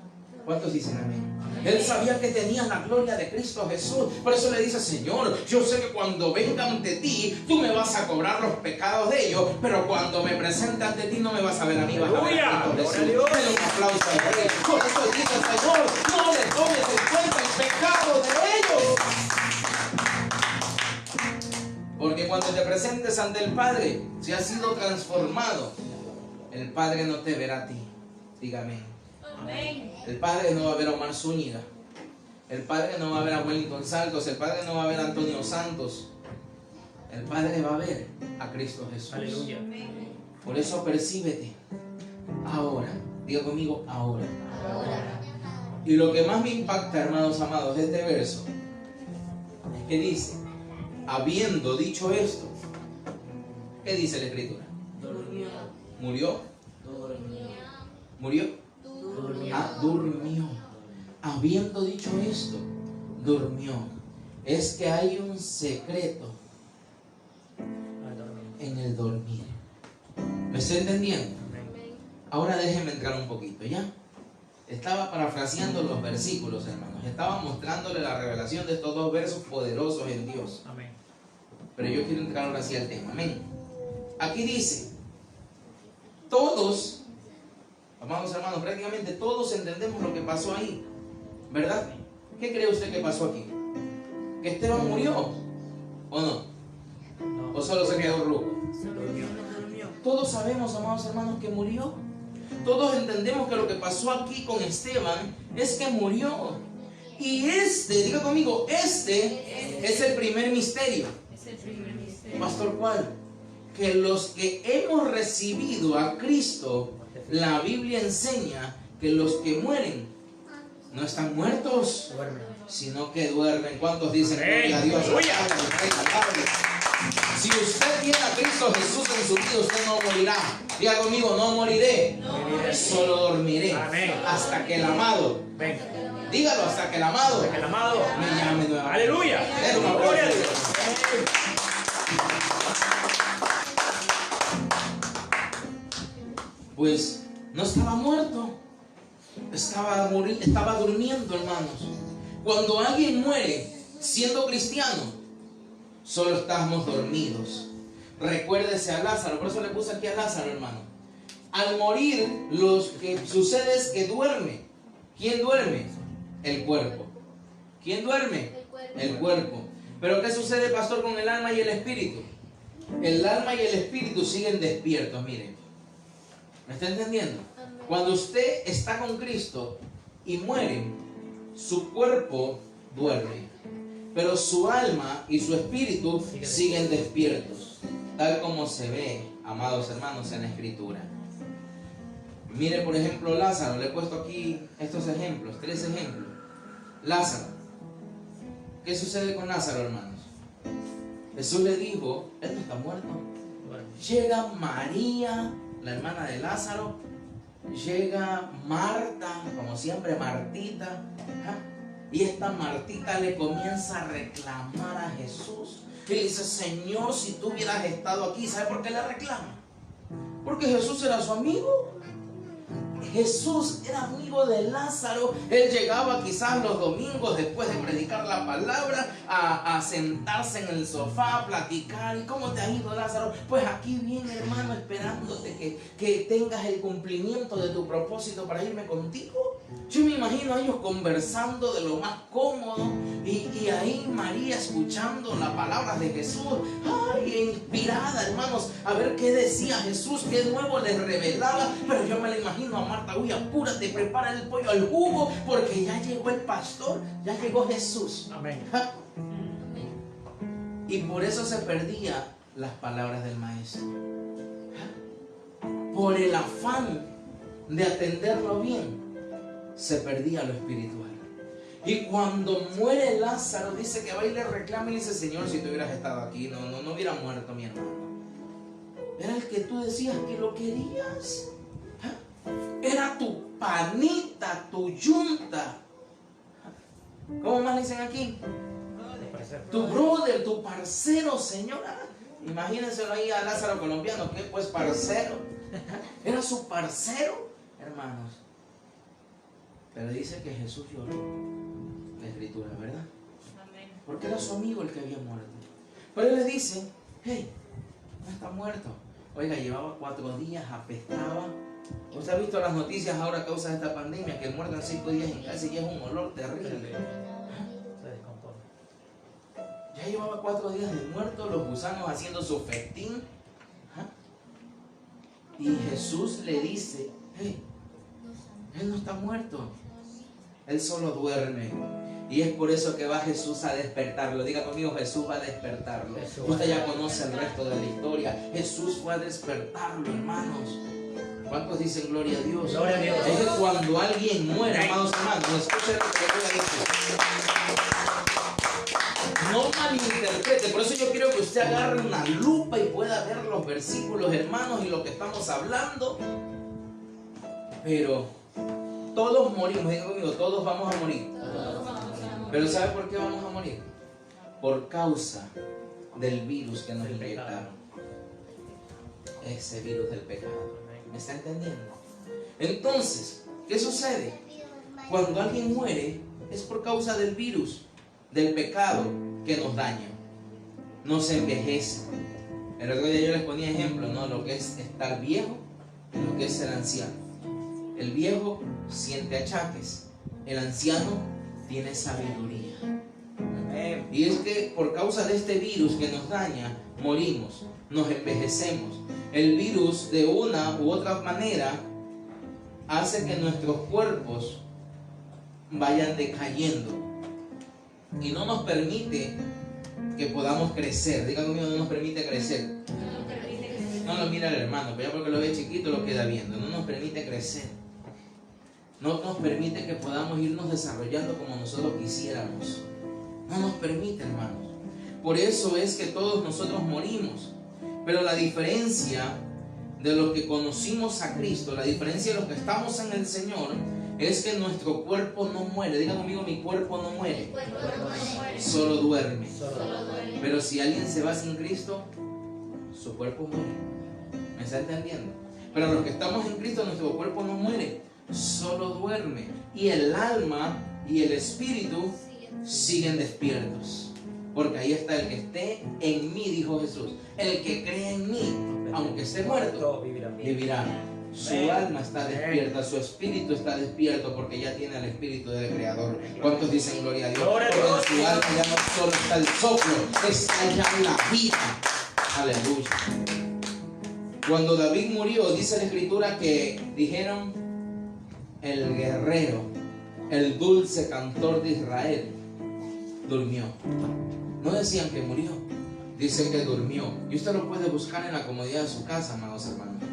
¿Cuántos dicen amén? Él sabía que tenían la gloria de Cristo Jesús. Por eso le dice, Señor, yo sé que cuando venga ante ti, tú me vas a cobrar los pecados de ellos, pero cuando me presente ante ti, no me vas a ver a mí, vas a ver a Cristo Jesús. Denle un aplauso a Él. Por eso dice, Señor, no le tomes en cuenta el pecado de ellos. Porque cuando te presentes ante el Padre, si has sido transformado, el Padre no te verá a ti. Dígame. Amén. El Padre no va a ver a Omar Zúñiga. El Padre no va a ver a Wellington Santos. El Padre no va a ver a Antonio Santos. El Padre va a ver a Cristo Jesús. Aleluya. Por eso percíbete ahora. Diga conmigo, ahora. Ahora. Y lo que más me impacta, hermanos amados, de este verso es que dice, habiendo dicho esto, ¿qué dice la Escritura? Durmió. ¿Murió? Durmió. ¿Murió? Durmió. Durmió. Habiendo dicho esto, durmió. Es que hay un secreto en el dormir. ¿Me está entendiendo? Ahora déjenme entrar un poquito, ¿ya? Estaba parafraseando los versículos, hermanos. Estaba mostrándole la revelación de estos dos versos poderosos en Dios. Amén. Pero yo quiero entrar ahora sí al tema. Amén. Aquí dice, todos, amados hermanos, prácticamente todos entendemos lo que pasó ahí, ¿verdad? ¿Qué cree usted que pasó aquí? ¿Que Esteban murió o no? ¿O solo se quedó ruco? Durmió. Todos sabemos, amados hermanos, que murió. Todos entendemos que lo que pasó aquí con Esteban es que murió. Y diga conmigo, este es el primer misterio. Es el primer misterio. Pastor, ¿cuál? Que los que hemos recibido a Cristo, la Biblia enseña que los que mueren no están muertos, Duerme. sino que duermen. ¿Cuántos dicen Amén. gloria a Dios? Aleluya. Si usted tiene a Cristo Jesús en su vida, usted no morirá. Diga conmigo, no moriré, No. solo dormiré. Amén. Hasta que el amado, Venga. dígalo, hasta que el amado El amado. me llame nuevamente. Aleluya. Den un aplauso. Gloria a Dios. Pues no estaba muerto, estaba durmiendo, hermanos. Cuando alguien muere siendo cristiano, solo estamos dormidos. Recuérdese a Lázaro, por eso le puse aquí a Lázaro, hermano. Al morir, lo que sucede es que duerme. ¿Quién duerme? El cuerpo. ¿Quién duerme? El cuerpo. Pero ¿qué sucede, pastor, con el alma y el espíritu? El alma y el espíritu siguen despiertos, miren. ¿Me está entendiendo? Cuando usted está con Cristo y muere, su cuerpo duerme, pero su alma y su espíritu siguen despiertos, tal como se ve, amados hermanos, en la Escritura. Mire, por ejemplo, Lázaro. Le he puesto aquí estos ejemplos, 3 ejemplos. Lázaro. ¿Qué sucede con Lázaro, hermanos? Jesús le dijo, él no está muerto. Llega María, la hermana de Lázaro. Llega Marta, como siempre Martita. Y esta Martita le comienza a reclamar a Jesús. Y le dice, Señor, si tú hubieras estado aquí. ¿Sabe por qué le reclama? Porque Jesús era su amigo. Jesús era amigo de Lázaro. Él llegaba quizás los domingos después de predicar la palabra a sentarse en el sofá, a platicar. ¿Y cómo te ha ido, Lázaro? Pues aquí viene, hermano, esperándote que tengas el cumplimiento de tu propósito para irme contigo. Yo me imagino a ellos conversando de lo más cómodo y ahí María escuchando las palabras de Jesús. Ay, inspirada, hermanos, a ver qué decía Jesús, qué nuevo les revelaba. Pero yo me la imagino a Marta, uy, apúrate, prepara el pollo al jugo, porque ya llegó el pastor, ya llegó Jesús. Amén. Y por eso se perdían las palabras del maestro. Por el afán de atenderlo bien, se perdía lo espiritual. Y cuando muere Lázaro, dice que va y le reclama y le dice, Señor, si tú hubieras estado aquí, no hubiera muerto mi hermano. Era el que tú decías que lo querías. Era tu panita, tu yunta. ¿Cómo más le dicen aquí? Tu brother, tu parcero, señora. Imagínenselo ahí a Lázaro colombiano, que pues parcero. Era su parcero, hermanos. Pero dice que Jesús lloró. La Escritura, ¿verdad? Amén. Porque era su amigo el que había muerto. Pero él le dice, hey, no está muerto. Oiga, llevaba 4 días, apestaba. Usted ha visto las noticias ahora a causa de esta pandemia, que muertan 5 días en casa y es un olor terrible. Ya llevaba 4 días de muerto, los gusanos haciendo su festín. Y Jesús le dice, hey, Él no está muerto, Él solo duerme. Y es por eso que va Jesús a despertarlo. Diga conmigo, Jesús va a despertarlo. Usted ya conoce el resto de la historia. Jesús fue a despertarlo, hermanos. ¿Cuántos dicen gloria a Dios? Gloria a Dios. Es que cuando alguien muere, amados hermanos, escuchen lo que le voy a decir. No malinterprete. Por eso yo quiero que usted agarre una lupa y pueda ver los versículos, hermanos, y lo que estamos hablando. Pero todos morimos. Diga conmigo, todos vamos a morir. Pero ¿sabe por qué vamos a morir? Por causa del virus que nos inyectaron. Ese virus del pecado. ¿Me está entendiendo? Entonces, ¿qué sucede? Cuando alguien muere es por causa del virus, del pecado que nos daña. Nos envejece. El otro día yo les ponía ejemplo, ¿no? Lo que es estar viejo y lo que es ser anciano. El viejo siente achaques. El anciano tiene sabiduría. Y es que por causa de este virus que nos daña, morimos, nos envejecemos. El virus de una u otra manera hace que nuestros cuerpos vayan decayendo y no nos permite que podamos crecer. Diga conmigo, no nos permite crecer. No lo mira el hermano, pero ya porque lo ve chiquito lo queda viendo. No nos permite crecer. No nos permite que podamos irnos desarrollando como nosotros quisiéramos. No nos permite, hermanos. Por eso es que todos nosotros morimos. Pero la diferencia de los que conocimos a Cristo, la diferencia de los que estamos en el Señor, es que nuestro cuerpo no muere. Diga conmigo, mi cuerpo no muere. Solo duerme. Pero si alguien se va sin Cristo, su cuerpo muere. ¿Me está entendiendo? Pero los que estamos en Cristo, nuestro cuerpo no muere, solo duerme. Y el alma y el espíritu siguen despiertos. Porque ahí está el que esté en mí, dijo Jesús. El que cree en mí, aunque esté muerto, vivirá. Su alma está despierta, su espíritu está despierto, porque ya tiene el espíritu del Creador. ¿Cuántos dicen gloria a Dios? Porque en su alma ya no solo está el soplo, está ya la vida. Aleluya. Cuando David murió, dice la Escritura que dijeron: el guerrero, el dulce cantor de Israel, durmió. No decían que murió, dicen que durmió. Y usted lo puede buscar en la comodidad de su casa, amados hermanos.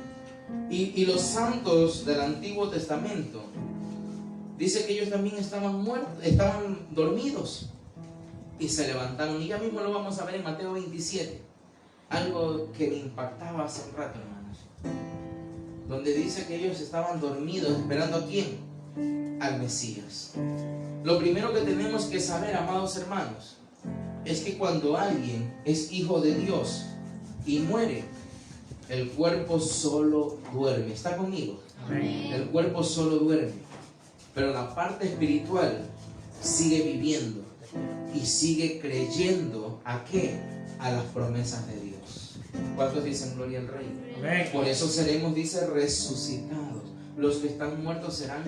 Y los santos del Antiguo Testamento, dice que ellos también estaban muertos, estaban dormidos y se levantaron. Y ya mismo lo vamos a ver en Mateo 27. Algo que me impactaba hace un rato, hermanos, donde dice que ellos estaban dormidos esperando ¿a quién? Al Mesías. Lo primero que tenemos que saber, amados hermanos, es que cuando alguien es hijo de Dios y muere, el cuerpo solo duerme. ¿Está conmigo? Amén. El cuerpo solo duerme, pero la parte espiritual sigue viviendo y sigue creyendo ¿a qué? A las promesas de Dios. ¿Cuántos dicen gloria al Rey? Amén. Por eso seremos, dice, resucitados. Los que están muertos serán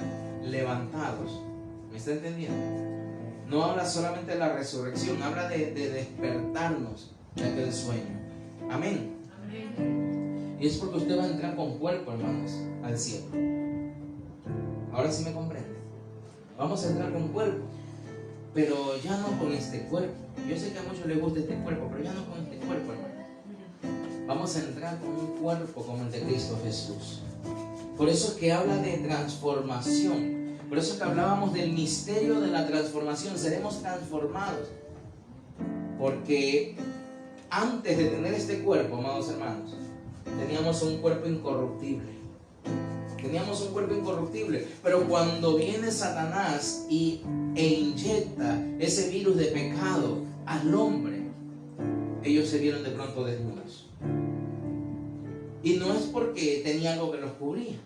levantados. ¿Me está entendiendo? No habla solamente de la resurrección, habla de despertarnos de aquel sueño. Amén. Amén. Y es porque usted va a entrar con cuerpo, hermanos, al cielo. Ahora sí me comprende. Vamos a entrar con cuerpo, pero ya no con este cuerpo. Yo sé que a muchos les gusta este cuerpo, pero ya no con este cuerpo, hermano. Vamos a entrar con un cuerpo como el de Cristo Jesús. Por eso es que habla de transformación. Por eso es que hablábamos del misterio de la transformación. Seremos transformados. Porque antes de tener este cuerpo, amados hermanos, teníamos un cuerpo incorruptible. Teníamos un cuerpo incorruptible. Pero cuando viene Satanás e inyecta ese virus de pecado al hombre, ellos se vieron de pronto desnudos. Y no es porque tenía algo que los cubría,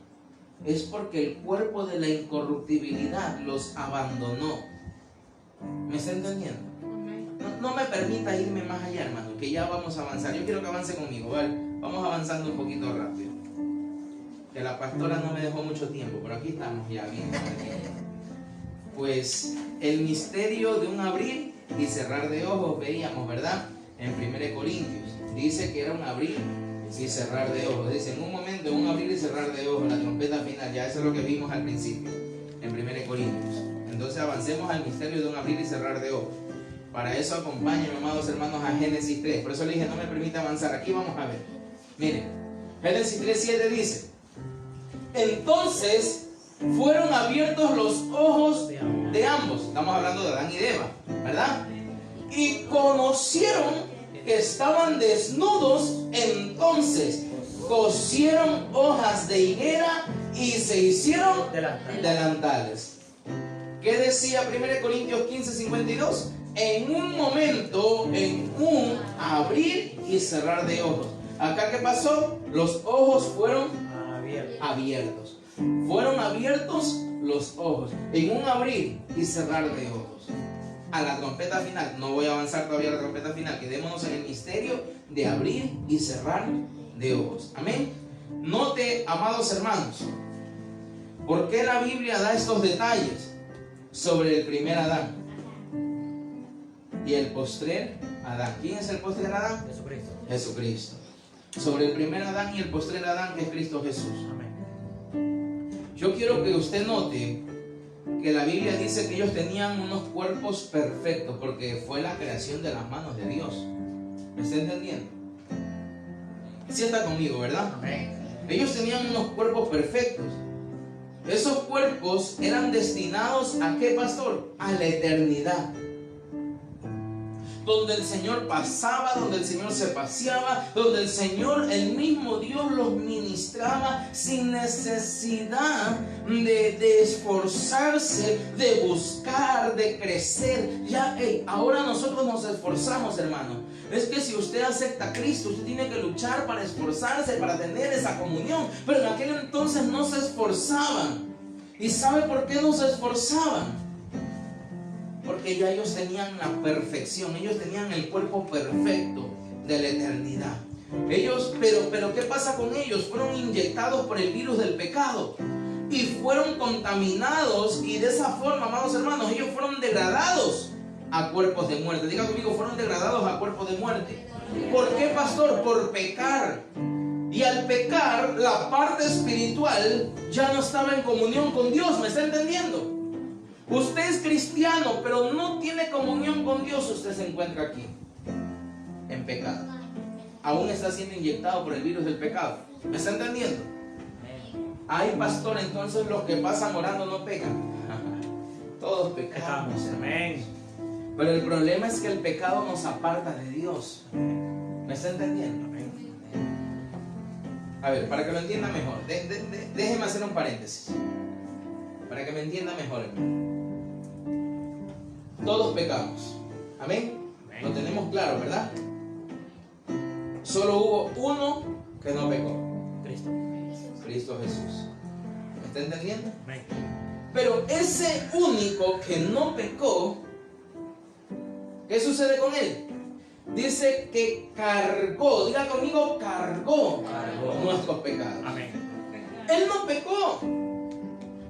es porque el cuerpo de la incorruptibilidad los abandonó. ¿Me está entendiendo? No me permita irme más allá, hermano, que ya vamos a avanzar. Yo quiero que avance conmigo, ¿vale? Vamos avanzando un poquito rápido. Que la pastora no me dejó mucho tiempo, pero aquí estamos ya bien. Pues el misterio de un abrir y cerrar de ojos, veíamos, ¿verdad? En 1 Corintios. Dice que era un abrir y cerrar de ojos. Dice, en un momento, un abrir y cerrar de ojos, la trompeta final. Ya eso es lo que vimos al principio, en 1 Corintios. Entonces avancemos al misterio de un abrir y cerrar de ojos. Para eso acompáñenme, amados hermanos, a Génesis 3. Por eso le dije, no me permite avanzar. Aquí vamos a ver. Miren, Génesis 3:7 dice: entonces fueron abiertos los ojos de ambos. Estamos hablando de Adán y de Eva, ¿verdad? Y conocieron que estaban desnudos. Entonces cosieron hojas de higuera y se hicieron delantales. ¿Qué decía 1 Corintios 15:52? En un momento, en un abrir y cerrar de ojos. Acá, ¿qué pasó? Los ojos fueron abiertos. Fueron abiertos los ojos. En un abrir y cerrar de ojos. A la trompeta final. No voy a avanzar todavía a la trompeta final. Quedémonos en el misterio de abrir y cerrar de ojos. Amén. Note, amados hermanos, ¿por qué la Biblia da estos detalles sobre el primer Adán y el postrer Adán? ¿Quién es el postrer Adán? Jesucristo. Jesucristo. Sobre el primer Adán y el postrer Adán, que es Cristo Jesús. Amén. Yo quiero que usted note que la Biblia dice que ellos tenían unos cuerpos perfectos, porque fue la creación de las manos de Dios. ¿Me está entendiendo? Sí está conmigo, ¿verdad? Amén. Ellos tenían unos cuerpos perfectos. Esos cuerpos eran destinados ¿a qué, pastor? A la eternidad. Donde el Señor pasaba, donde el Señor se paseaba, donde el Señor, el mismo Dios, los ministraba sin necesidad de esforzarse, de buscar, de crecer. Ya, ahora nosotros nos esforzamos, hermano. Es que si usted acepta a Cristo, usted tiene que luchar para esforzarse, para tener esa comunión. Pero en aquel entonces no se esforzaban. ¿Y sabe por qué no se esforzaban? Porque ya ellos tenían la perfección, ellos tenían el cuerpo perfecto de la eternidad. Ellos, pero ¿qué pasa con ellos? Fueron inyectados por el virus del pecado y fueron contaminados, y de esa forma, amados hermanos, ellos fueron degradados a cuerpos de muerte. Diga conmigo, fueron degradados a cuerpos de muerte. ¿Por qué, pastor? Por pecar. Y al pecar, la parte espiritual ya no estaba en comunión con Dios. ¿Me está entendiendo? Usted es cristiano, pero no tiene comunión con Dios. Usted se encuentra aquí en pecado. Aún está siendo inyectado por el virus del pecado. ¿Me está entendiendo? Ay, pastor, entonces los que pasan orando no pecan. Todos pecamos, Amén. pero el problema es que el pecado nos aparta de Dios. ¿Me está entendiendo? A ver, para que lo entienda mejor, déjeme hacer un paréntesis. Para que me entienda mejor, hermano. Todos pecamos. ¿Amén? Lo tenemos claro, ¿verdad? Solo hubo uno que no pecó. Cristo Jesús. ¿Me está entendiendo? Amén. Pero ese único que no pecó, ¿qué sucede con él? Dice que cargó, diga conmigo, cargó nuestros pecados. Amén. Él no pecó,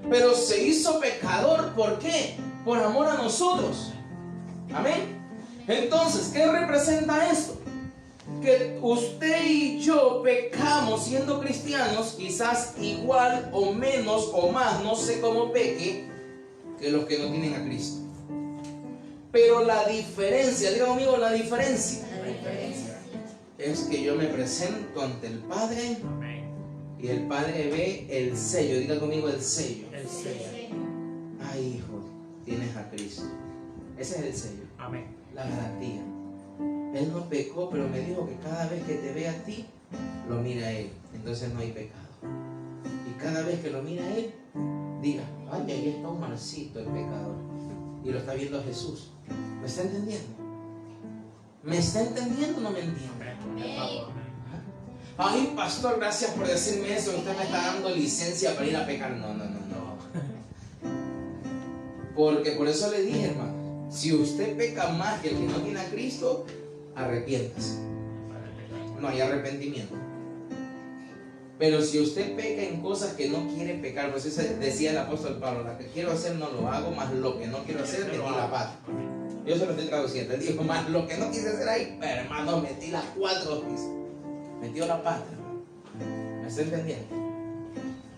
pero se hizo pecador. ¿Por qué? Por amor a nosotros. Amén. Entonces, ¿qué representa esto? Que usted y yo pecamos siendo cristianos, quizás igual o menos o más, no sé cómo peque, que los que no tienen a Cristo. Pero la diferencia, diga conmigo, la diferencia es que yo me presento ante el Padre. Amén. Y el Padre ve el sello, diga conmigo el sello. El sello. Ay, hijo, tienes a Cristo. Ese es el sello, Amén. la garantía. Él no pecó, pero me dijo que cada vez que te ve a ti, lo mira a Él. Entonces no hay pecado. Y cada vez que lo mira a Él, diga, ay, ahí está Omarcito, el pecador. Y lo está viendo a Jesús. ¿Me está entendiendo? ¿Me está entendiendo o no me entiende? Amén. Ay, pastor, gracias por decirme eso. Usted me está dando licencia para ir a pecar. No. Porque por eso le dije, hermano, si usted peca más que el que no tiene a Cristo, arrepiéntase. No hay arrepentimiento. Pero si usted peca en cosas que no quiere pecar, pues eso decía el apóstol Pablo, la que quiero hacer no lo hago, más lo que no quiero hacer metí la pata. Yo se lo estoy traduciendo. Él dijo, más lo que no quise hacer ahí, pero hermano, metí las 4 pisos. Metió la pata, hermano. ¿Me está entendiendo?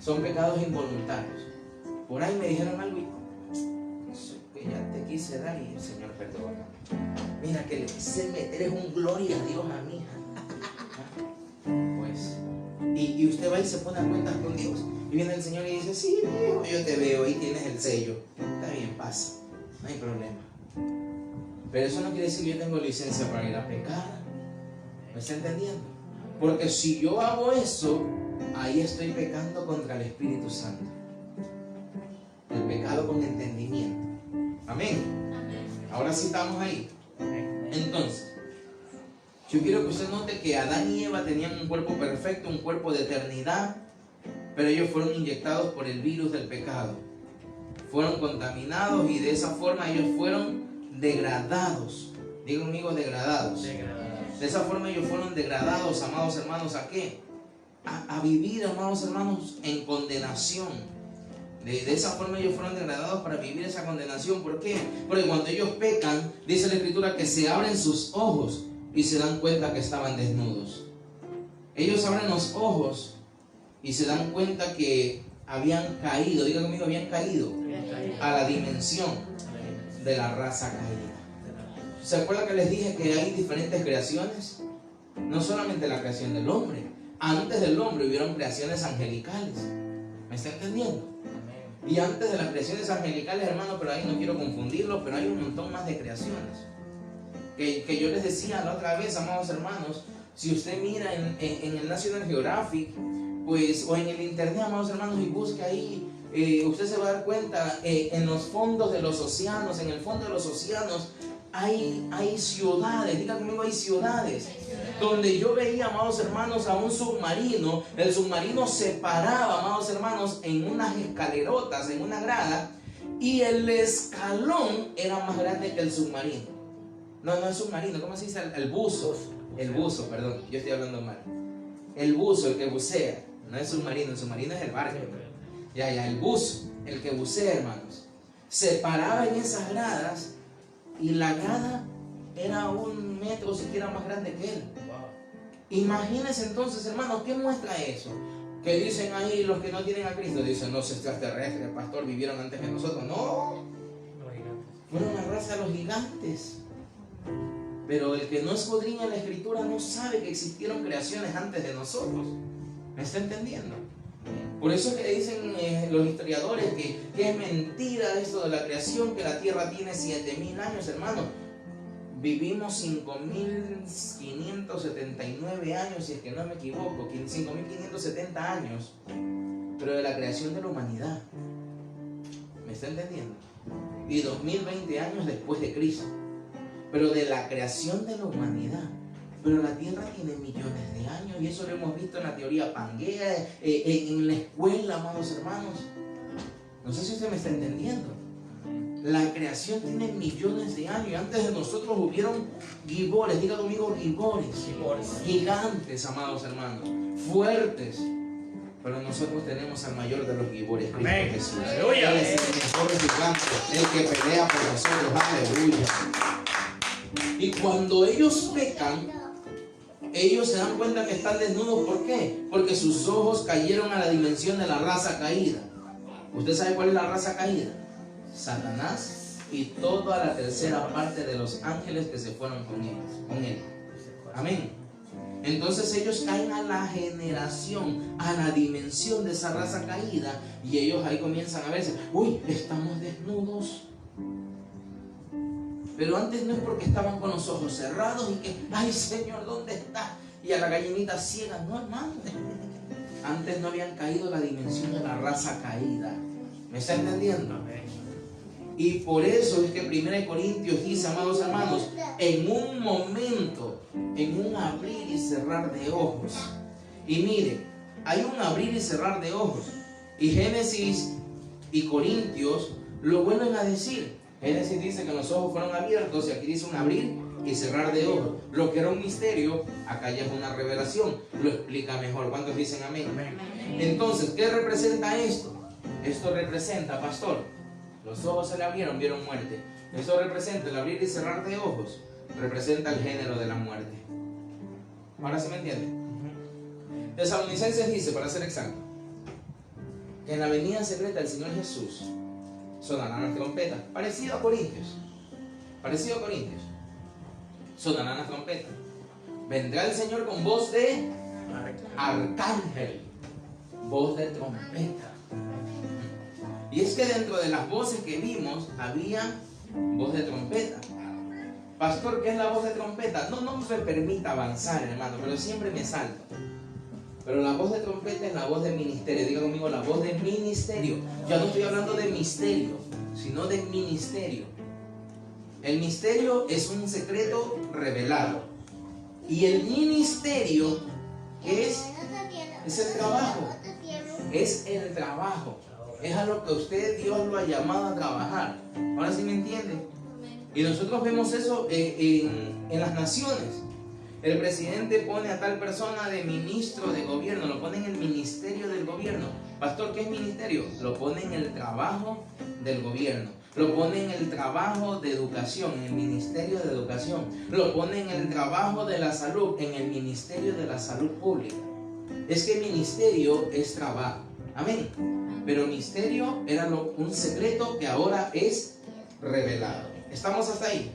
Son pecados involuntarios. Por ahí me dijeron algo y que ya te quise dar y el Señor perdona. Mira que le quise meter es un gloria a Dios a mi hija. Pues, y usted va y se pone a cuentas con Dios. Y viene el Señor y dice, sí, viejo, yo te veo, ahí tienes el sello. Está bien, pasa, no hay problema. Pero eso no quiere decir que yo tengo licencia para ir a pecar. ¿Me está entendiendo? Porque si yo hago eso, ahí estoy pecando contra el Espíritu Santo. El pecado con entendimiento. Amén. Ahora sí estamos ahí. Entonces, yo quiero que usted note que Adán y Eva tenían un cuerpo perfecto, un cuerpo de eternidad, pero ellos fueron inyectados por el virus del pecado. Fueron contaminados y de esa forma ellos fueron degradados. Diga conmigo, degradados. De esa forma ellos fueron degradados, amados hermanos, ¿a qué? A vivir, amados hermanos, en condenación. De esa forma ellos fueron degradados para vivir esa condenación. ¿Por qué? Porque cuando ellos pecan, dice la Escritura que se abren sus ojos y se dan cuenta que estaban desnudos. Ellos abren los ojos y se dan cuenta que habían caído, diga conmigo, habían caído a la dimensión de la raza caída. ¿Se acuerdan que les dije que hay diferentes creaciones? No solamente la creación del hombre. Antes del hombre hubieron creaciones angelicales. ¿Me está entendiendo? Y antes de las creaciones angelicales, hermano, pero ahí no quiero confundirlo, pero hay un montón más de creaciones. Que yo les decía la otra vez, amados hermanos, si usted mira en el National Geographic, pues, o en el internet, amados hermanos, y busca ahí, usted se va a dar cuenta, en los fondos de los océanos, en el fondo de los océanos, hay ciudades, diga conmigo, hay ciudades, donde yo veía, amados hermanos, a un submarino. El submarino se paraba, amados hermanos, en unas escalerotas, en una grada, y el escalón era más grande que el submarino. No el submarino, ¿cómo se dice? El buzo. El buzo, perdón, yo estoy hablando mal. El buzo, el que bucea, no es submarino, el submarino es el barco. Ya, el buzo, el que bucea, hermanos, se paraba en esas gradas y la grada era 1 metro siquiera más grande que él. Imagínense entonces, hermanos, ¿qué muestra eso? Que dicen ahí los que no tienen a Cristo, dicen los extraterrestres, pastor, vivieron antes que nosotros. No, fueron la raza de los gigantes. Pero el que no escudriña la Escritura no sabe que existieron creaciones antes de nosotros. ¿Me está entendiendo? Por eso es que dicen los historiadores que es mentira esto de la creación, que la tierra tiene 7.000 años, hermano. Vivimos 5.579 años, si es que no me equivoco, 5.570 años, pero de la creación de la humanidad. ¿Me está entendiendo? Y 2020 años después de Cristo, pero de la creación de la humanidad. Pero la tierra tiene millones de años, y eso lo hemos visto en la teoría Pangea, en la escuela, amados hermanos. No sé si usted me está entendiendo. La creación tiene millones de años, y antes de nosotros hubieron gibores, diga conmigo, gibores, gigantes, amados hermanos, fuertes. Pero nosotros tenemos al mayor de los gibores, Cristo Jesús. Aleluya. Él es el mejor gigante, el que pelea por nosotros. Aleluya. Y cuando ellos pecan, ellos se dan cuenta que están desnudos. ¿Por qué? Porque sus ojos cayeron a la dimensión de la raza caída. ¿Usted sabe cuál es la raza caída? Satanás y toda la tercera parte de los ángeles que se fueron con él. Amén. Entonces ellos caen a la generación, a la dimensión de esa raza caída, y ellos ahí comienzan a verse, uy, estamos desnudos. Pero antes no es porque estaban con los ojos cerrados y que, ay Señor, ¿dónde está? Y a la gallinita ciega, no, hermano. Antes no habían caído a la dimensión de la raza caída. ¿Me está entendiendo? Y por eso es que 1 Corintios dice, amados hermanos, en un momento, en un abrir y cerrar de ojos. Y mire, hay un abrir y cerrar de ojos. Y Génesis y Corintios lo vuelven a decir. Génesis dice que los ojos fueron abiertos, y aquí dice un abrir y cerrar de ojos. Lo que era un misterio, acá ya es una revelación. Lo explica mejor. ¿Cuántos dicen amén? Entonces, ¿qué representa esto? Esto representa, pastor, los ojos se le abrieron, vieron muerte. Eso representa el abrir y cerrar de ojos, representa el género de la muerte. ¿Ahora sí me entiende? Tesalonicenses dice, para ser exacto, que en la venida secreta del Señor Jesús sonarán las trompetas. Parecido a Corintios. Parecido a Corintios. Sonarán las trompetas. Vendrá el Señor con voz de arcángel, voz de trompeta. Y es que dentro de las voces que vimos había voz de trompeta. Pastor, ¿qué es la voz de trompeta? No me permita avanzar, hermano, pero siempre me salto. Pero la voz de trompeta es la voz de ministerio. Diga conmigo, la voz de ministerio. Ya no estoy hablando de misterio, sino de ministerio. El misterio es un secreto revelado. Y el ministerio, ¿qué es? Es el trabajo. Es el trabajo. Es a lo que usted, Dios lo ha llamado a trabajar. Ahora sí me entiende. Y nosotros vemos eso en las naciones. El presidente pone a tal persona de ministro de gobierno, lo pone en el ministerio del gobierno. Pastor, ¿qué es ministerio? Lo pone en el trabajo del gobierno. Lo pone en el trabajo de educación, en el ministerio de educación. Lo pone en el trabajo de la salud, en el ministerio de la salud pública. Es que ministerio es trabajo. Amén. Pero misterio era un secreto que ahora es revelado. ¿Estamos hasta ahí?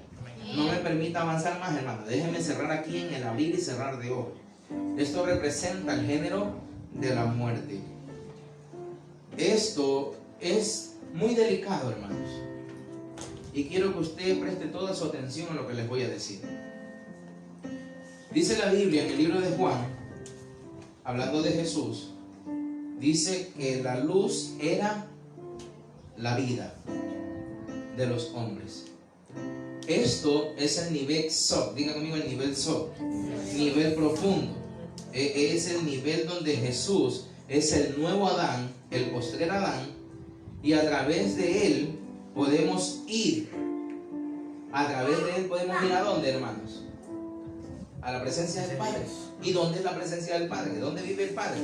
No me permita avanzar más, hermano. Déjeme cerrar aquí en el abrir y cerrar de ojos. Esto representa el género de la muerte. Esto es muy delicado, hermanos. Y quiero que usted preste toda su atención a lo que les voy a decir. Dice la Biblia en el libro de Juan, hablando de Jesús, dice que la luz era la vida de los hombres. Esto es el nivel Sod. Diga conmigo el nivel Sod. Nivel profundo. Es el nivel donde Jesús es el nuevo Adán, el postrer Adán, y a través de él podemos ir. A través de él podemos ir ¿a dónde, hermanos? A la presencia del Padre. ¿Y dónde es la presencia del Padre? ¿Dónde vive el Padre?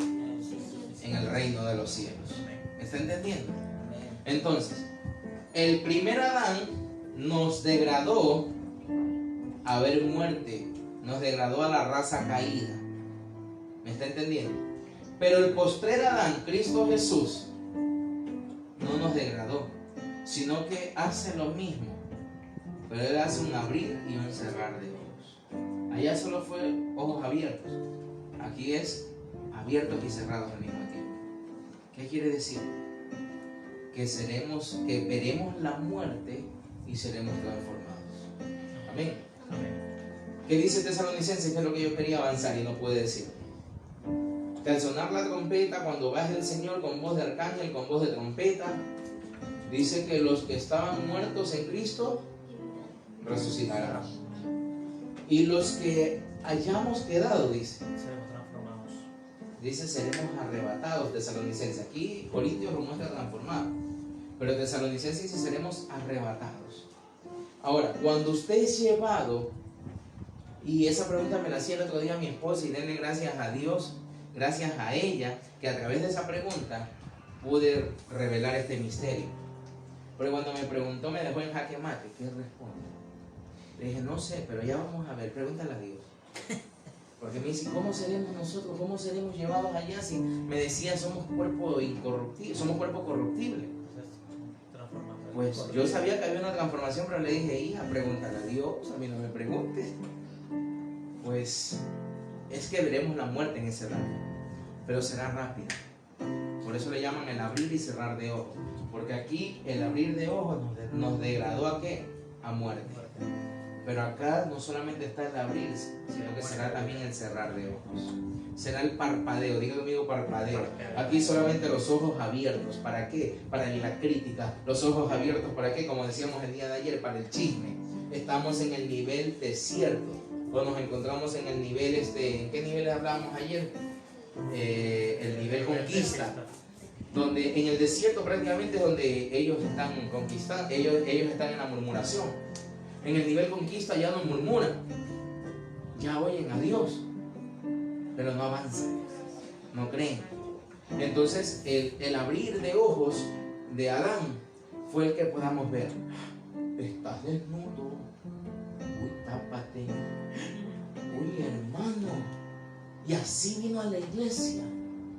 En el reino de los cielos. ¿Está entendiendo? Entonces, el primer Adán nos degradó a ver muerte, nos degradó a la raza caída. ¿Me está entendiendo? Pero el postrer Adán, Cristo Jesús, no nos degradó, sino que hace lo mismo, pero él hace un abrir y un cerrar de ojos. Allá solo fue ojos abiertos, aquí es abiertos y cerrados al mismo tiempo. ¿Qué quiere decir? Que veremos la muerte y seremos transformados. Amén. ¿Qué dice Tesalonicenses? Que es lo que yo quería avanzar y no pude decir. Que al sonar la trompeta, cuando baje el Señor con voz de arcángel, con voz de trompeta, dice que los que estaban muertos en Cristo resucitarán. Y los que hayamos quedado, dice, seremos transformados. Dice, seremos arrebatados. Tesalonicenses. Aquí Corintios lo muestra transformado, pero Tesalonicenses dice, seremos arrebatados. Ahora, cuando usted es llevado, y esa pregunta me la hacía el otro día mi esposa, y denle gracias a Dios, gracias a ella, que a través de esa pregunta pude revelar este misterio. Porque cuando me preguntó, me dejó en jaque mate. ¿Qué respondo? Le dije, no sé, pero ya vamos a ver, pregúntale a Dios. Porque me dice, ¿cómo seremos nosotros? ¿Cómo seremos llevados allá? Si me decía, somos cuerpo incorruptible, somos cuerpo corruptible. Pues yo sabía que había una transformación, pero le dije, hija, pregúntale a Dios, a mí no me preguntes. Pues es que veremos la muerte en ese rato, pero será rápida. Por eso le llaman el abrir y cerrar de ojos, porque aquí el abrir de ojos nos degradó ¿a qué? A muerte. Pero acá no solamente está el abrir, sino que será también el cerrar de ojos. Será el parpadeo, diga conmigo parpadeo. Aquí solamente los ojos abiertos. ¿Para qué? Para la crítica. Los ojos abiertos, ¿para qué? Como decíamos el día de ayer, para el chisme. Estamos en el nivel desierto. O nos encontramos en el nivel, ¿en qué nivel hablábamos ayer? El nivel conquista. Donde en el desierto prácticamente es donde ellos están conquistando, ellos están en la murmuración. En el nivel conquista ya no murmuran, ya oyen a Dios, pero no avanzan, no creen. Entonces el abrir de ojos de Adán fue el que podamos ver. estás desnudo. Uy, tápate. Uy, hermano. Y así vino a la iglesia.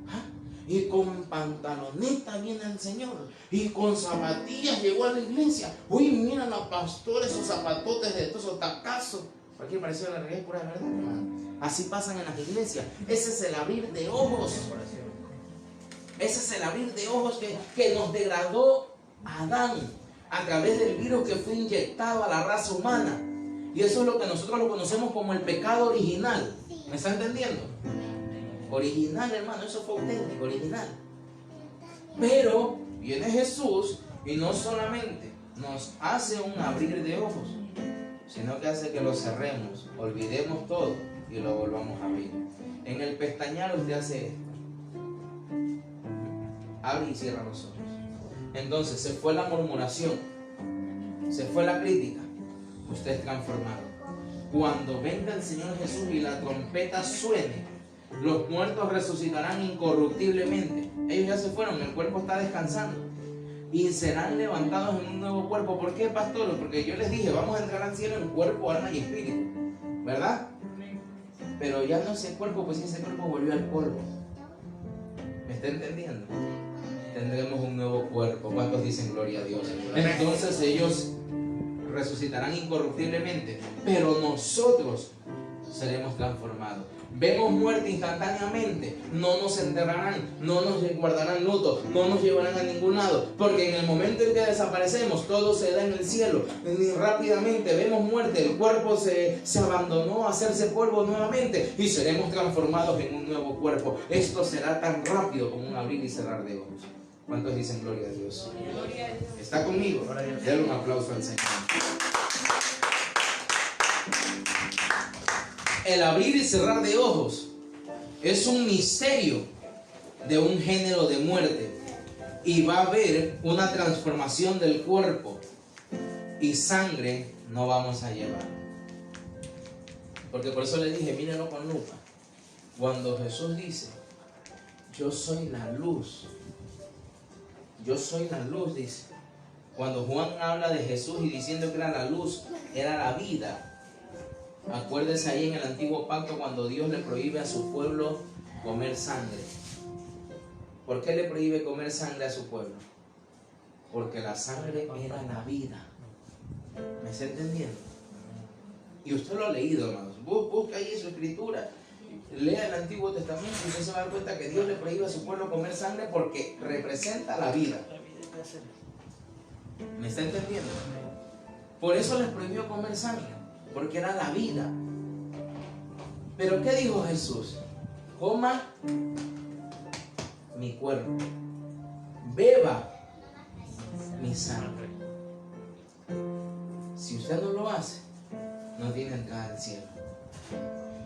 ¿Ah? Y con pantaloneta viene el Señor. Y con zapatillas llegó a la iglesia. Uy, mira la pastora, esos zapatotes de todos esos tacazos. Aquí pareció la realidad pura verdad, hermano. Así pasan en las iglesias. Ese es el abrir de ojos. Ese es el abrir de ojos que nos degradó a Adán a través del virus que fue inyectado a la raza humana. Y eso es lo que nosotros lo conocemos como el pecado original. ¿Me está entendiendo? Original, hermano, eso fue auténtico, original. Pero viene Jesús y no solamente nos hace un abrir de ojos, sino que hace que lo cerremos, olvidemos todo y lo volvamos a abrir. En el pestañear usted hace esto. Abre y cierra los ojos. Entonces se fue la murmuración, se fue la crítica. Usted es transformado. Cuando venga el Señor Jesús y la trompeta suene, los muertos resucitarán incorruptiblemente. Ellos ya se fueron, el cuerpo está descansando y serán levantados en un nuevo cuerpo. ¿Por qué, pastores? Porque yo les dije, vamos a entrar al cielo en cuerpo, alma y espíritu, ¿verdad? Pero ya no es el cuerpo, pues ese cuerpo volvió al polvo. ¿Me está entendiendo? Tendremos un nuevo cuerpo. ¿Cuántos dicen gloria a Dios? Entonces ellos resucitarán incorruptiblemente, pero nosotros seremos transformados. Vemos muerte instantáneamente, no nos enterrarán, no nos guardarán luto, no nos llevarán a ningún lado, porque en el momento en que desaparecemos, todo se da en el cielo. Y rápidamente vemos muerte, el cuerpo se abandonó a hacerse polvo nuevamente y seremos transformados en un nuevo cuerpo. Esto será tan rápido como un abrir y cerrar de ojos. ¿Cuántos dicen gloria a Dios? ¿Está conmigo? Denle un aplauso al Señor. El abrir y cerrar de ojos es un misterio de un género de muerte, y va a haber una transformación del cuerpo, y sangre no vamos a llevar. Porque por eso le dije, mírenlo con lupa. Cuando Jesús dice, yo soy la luz, yo soy la luz, dice. Cuando Juan habla de Jesús y diciendo que era la luz, era la vida. Acuérdese ahí en el antiguo pacto cuando Dios le prohíbe a su pueblo comer sangre. ¿Por qué le prohíbe comer sangre a su pueblo? Porque la sangre era la vida. ¿Me está entendiendo? Y usted lo ha leído, hermanos. Busca ahí su escritura. Lea el Antiguo Testamento y usted se va a dar cuenta que Dios le prohíbe a su pueblo comer sangre porque representa la vida. ¿Me está entendiendo? Por eso les prohibió comer sangre, porque era la vida. Pero ¿qué dijo Jesús? Coma mi cuerpo, beba mi sangre. Si usted no lo hace, no tiene entrada al cielo.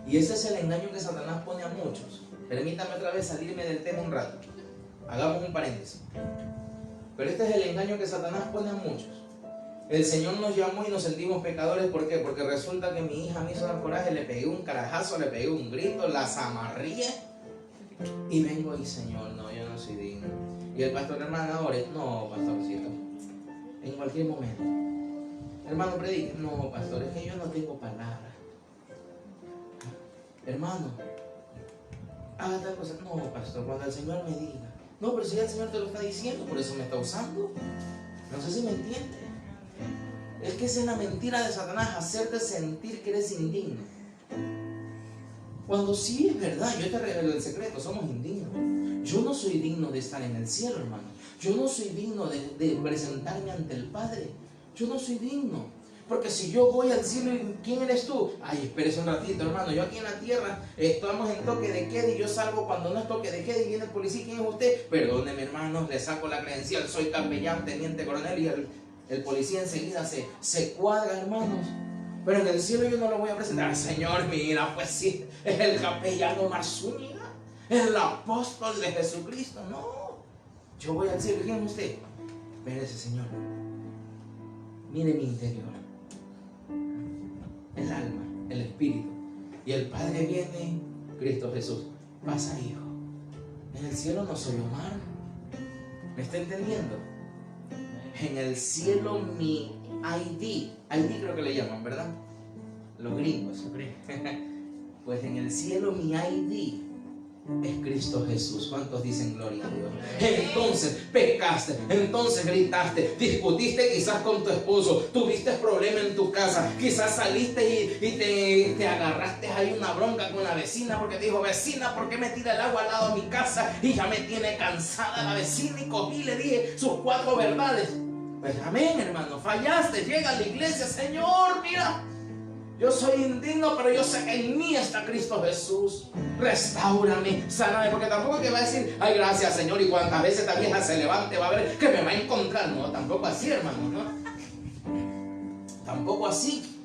Y ese es el engaño que Satanás pone a muchos. Permítame otra vez salirme del tema un rato. Hagamos un paréntesis. Pero este es el engaño que Satanás pone a muchos. El Señor nos llamó y nos sentimos pecadores. ¿Por qué? Porque resulta que mi hija me hizo dar coraje, le pegué un carajazo, le pegué un grito, la zamarré. Y vengo y, Señor, no, yo no soy digno. Y el pastor, hermano, ore. No, pastorcito. En cualquier momento. Hermano, predique. No, pastor, es que yo no tengo palabras. Hermano, haga tal cosa. No, pastor, cuando el Señor me diga. No, pero si ya el Señor te lo está diciendo, por eso me está usando. No sé si me entiende. Es que esa es la mentira de Satanás, hacerte sentir que eres indigno. Cuando sí es verdad, yo te revelo el secreto, somos indignos. Yo no soy digno de estar en el cielo, hermano. Yo no soy digno de presentarme ante el Padre. Yo no soy digno. Porque si yo voy al cielo, ¿quién eres tú? Ay, espérese un ratito, hermano. Yo aquí en la tierra estamos en toque de queda y yo salgo cuando no es toque de queda y viene el policía. ¿Quién es usted? Perdóneme, hermano, le saco la credencial. Soy capellán, teniente coronel, y el policía enseguida se cuadra, hermanos. Pero en el cielo yo no lo voy a presentar. Señor, mira, pues sí, es el capellán Omar Zúñiga, el apóstol de Jesucristo. No, yo voy al cielo. ¿Quién es usted? Espérese, Señor. Mire mi interior. El alma, el espíritu. Y el Padre viene, Cristo Jesús. Pasa, hijo. En el cielo no soy Omar. ¿Me está entendiendo? En el cielo mi ID creo que le llaman, ¿verdad? Los gringos. Pues en el cielo mi ID es Cristo Jesús. ¿Cuántos dicen gloria a Dios? Entonces pecaste, entonces gritaste, discutiste quizás con tu esposo, tuviste problema en tu casa, quizás saliste y te agarraste ahí una bronca con la vecina porque te dijo: vecina, ¿por qué me tira el agua al lado de mi casa? Y ya me tiene cansada la vecina, y cogí y le dije sus 4 verdades. Pues amén, hermano, fallaste, llega a la iglesia: Señor, mira, yo soy indigno, pero yo sé que en mí está Cristo Jesús. Restáurame, sáname, porque tampoco es que va a decir: ay, gracias, Señor, y cuantas veces esta vieja se levante va a ver que me va a encontrar. No, tampoco así, hermano, ¿no? Tampoco así.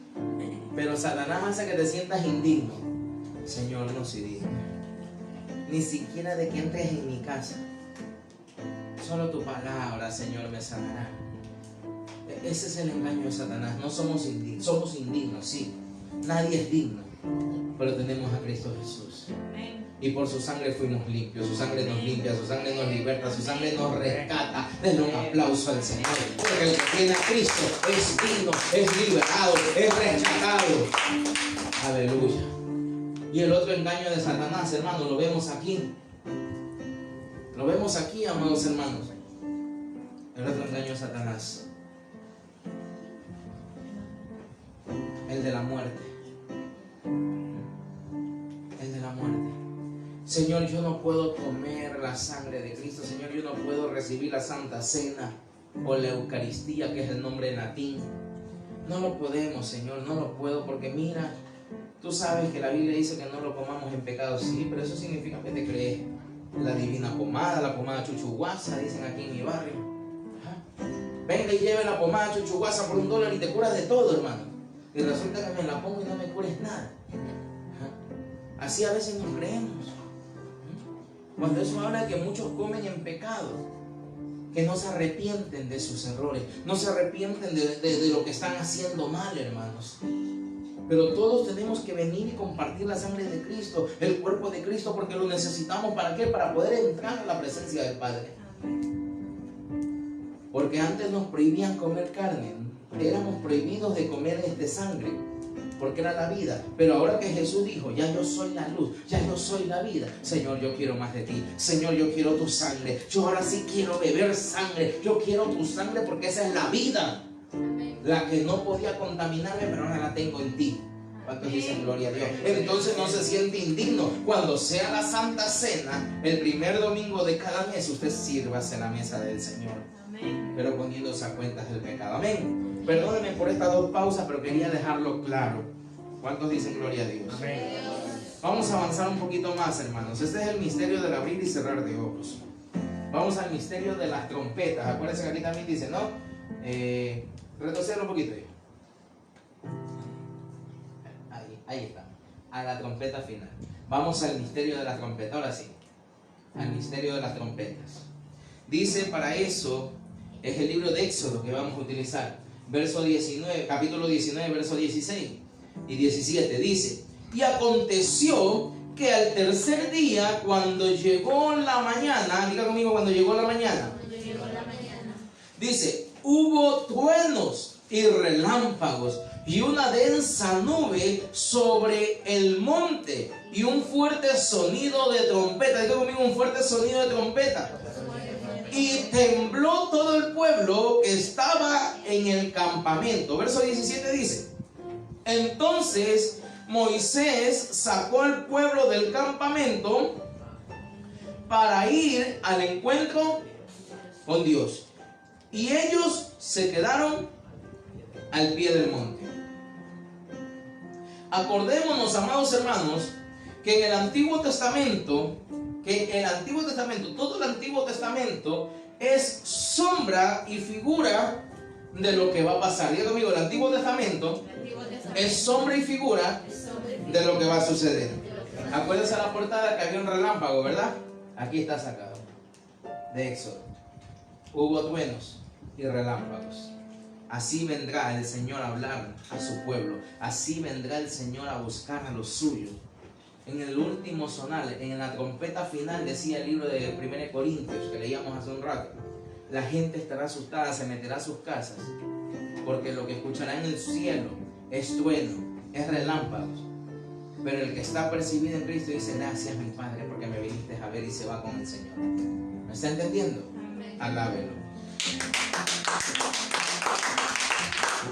Pero Satanás hace que te sientas indigno. Señor, no soy digno ni siquiera de que entres en mi casa. Solo tu palabra, Señor, me sanará. Ese es el engaño de Satanás. No somos indignos, somos indignos, sí. Nadie es digno, pero tenemos a Cristo Jesús. Y por su sangre fuimos limpios. Su sangre nos limpia, su sangre nos liberta, su sangre nos rescata. Denle un aplauso al Señor, porque el que tiene a Cristo es digno, es liberado, es rescatado. Aleluya. Y el otro engaño de Satanás, hermanos, lo vemos aquí. Lo vemos aquí, amados hermanos. El otro engaño de Satanás, el de la muerte. El de la muerte. Señor, yo no puedo comer la sangre de Cristo. Señor, yo no puedo recibir la Santa Cena o la Eucaristía, que es el nombre en latín. No lo podemos, Señor, no lo puedo, porque mira, tú sabes que la Biblia dice que no lo comamos en pecado. Sí, pero eso significa que te crees la divina pomada, la pomada chuchuguasa, dicen aquí en mi barrio. Venga y lleve la pomada chuchuguasa por $1 y te curas de todo, hermano. Y resulta que me la pongo y no me cures nada. Así a veces nos creemos. Cuando eso habla de que muchos comen en pecado, que no se arrepienten de sus errores, no se arrepienten de lo que están haciendo mal, hermanos. Pero todos tenemos que venir y compartir la sangre de Cristo, el cuerpo de Cristo, porque lo necesitamos. ¿Para qué? Para poder entrar a la presencia del Padre. Porque antes nos prohibían comer carne, éramos prohibidos de comer sangre, porque era la vida. Pero ahora que Jesús dijo: ya yo soy la luz, ya yo soy la vida, Señor, yo quiero más de ti. Señor, yo quiero tu sangre. Yo ahora sí quiero beber sangre. Yo quiero tu sangre, porque esa es la vida. La que no podía contaminarme, pero ahora la tengo en ti. ¿Cuántos dicen gloria a Dios? Entonces no se siente indigno. Cuando sea la Santa Cena, el primer domingo de cada mes, usted sírvase la mesa del Señor, pero poniéndose a cuentas del pecado. Amén. Perdónenme por estas 2 pausas, pero quería dejarlo claro. ¿Cuántos dicen gloria a Dios? Amén. Vamos a avanzar un poquito más, hermanos. Este es el misterio del abrir y cerrar de ojos. Vamos al misterio de las trompetas. Acuérdense que aquí también dice, ¿no? Retroceder un poquito. Ahí está. A la trompeta final. Vamos al misterio de las trompetas. Ahora sí. Al misterio de las trompetas. Dice, para eso es el libro de Éxodo que vamos a utilizar. Verso 19, capítulo 19, verso 16 y 17. Dice: y aconteció que al tercer día, cuando llegó la mañana, diga conmigo, cuando llegó la mañana. Dice: hubo truenos y relámpagos y una densa nube sobre el monte y un fuerte sonido de trompeta. Diga conmigo, un fuerte sonido de trompeta. Y tembló todo el pueblo que estaba en el campamento. Verso 17 dice: entonces Moisés sacó al pueblo del campamento para ir al encuentro con Dios. Y ellos se quedaron al pie del monte. Acordémonos, amados hermanos, que en el Antiguo Testamento, todo el Antiguo Testamento es sombra y figura de lo que va a pasar. Diga conmigo, el Antiguo Testamento es sombra y figura de lo que va a suceder. Acuérdense la portada que había un relámpago, ¿verdad? Aquí está sacado de Éxodo. Hubo truenos y relámpagos. Así vendrá el Señor a hablar a su pueblo. Así vendrá el Señor a buscar a los suyos. En el último sonal, en la trompeta final, decía el libro de 1 Corintios que leíamos hace un rato: la gente estará asustada, se meterá a sus casas, porque lo que escuchará en el cielo es trueno, es relámpagos. Pero el que está percibido en Cristo dice: gracias, mi Padre, porque me viniste a ver, y se va con el Señor. ¿Me está entendiendo? Alábelo.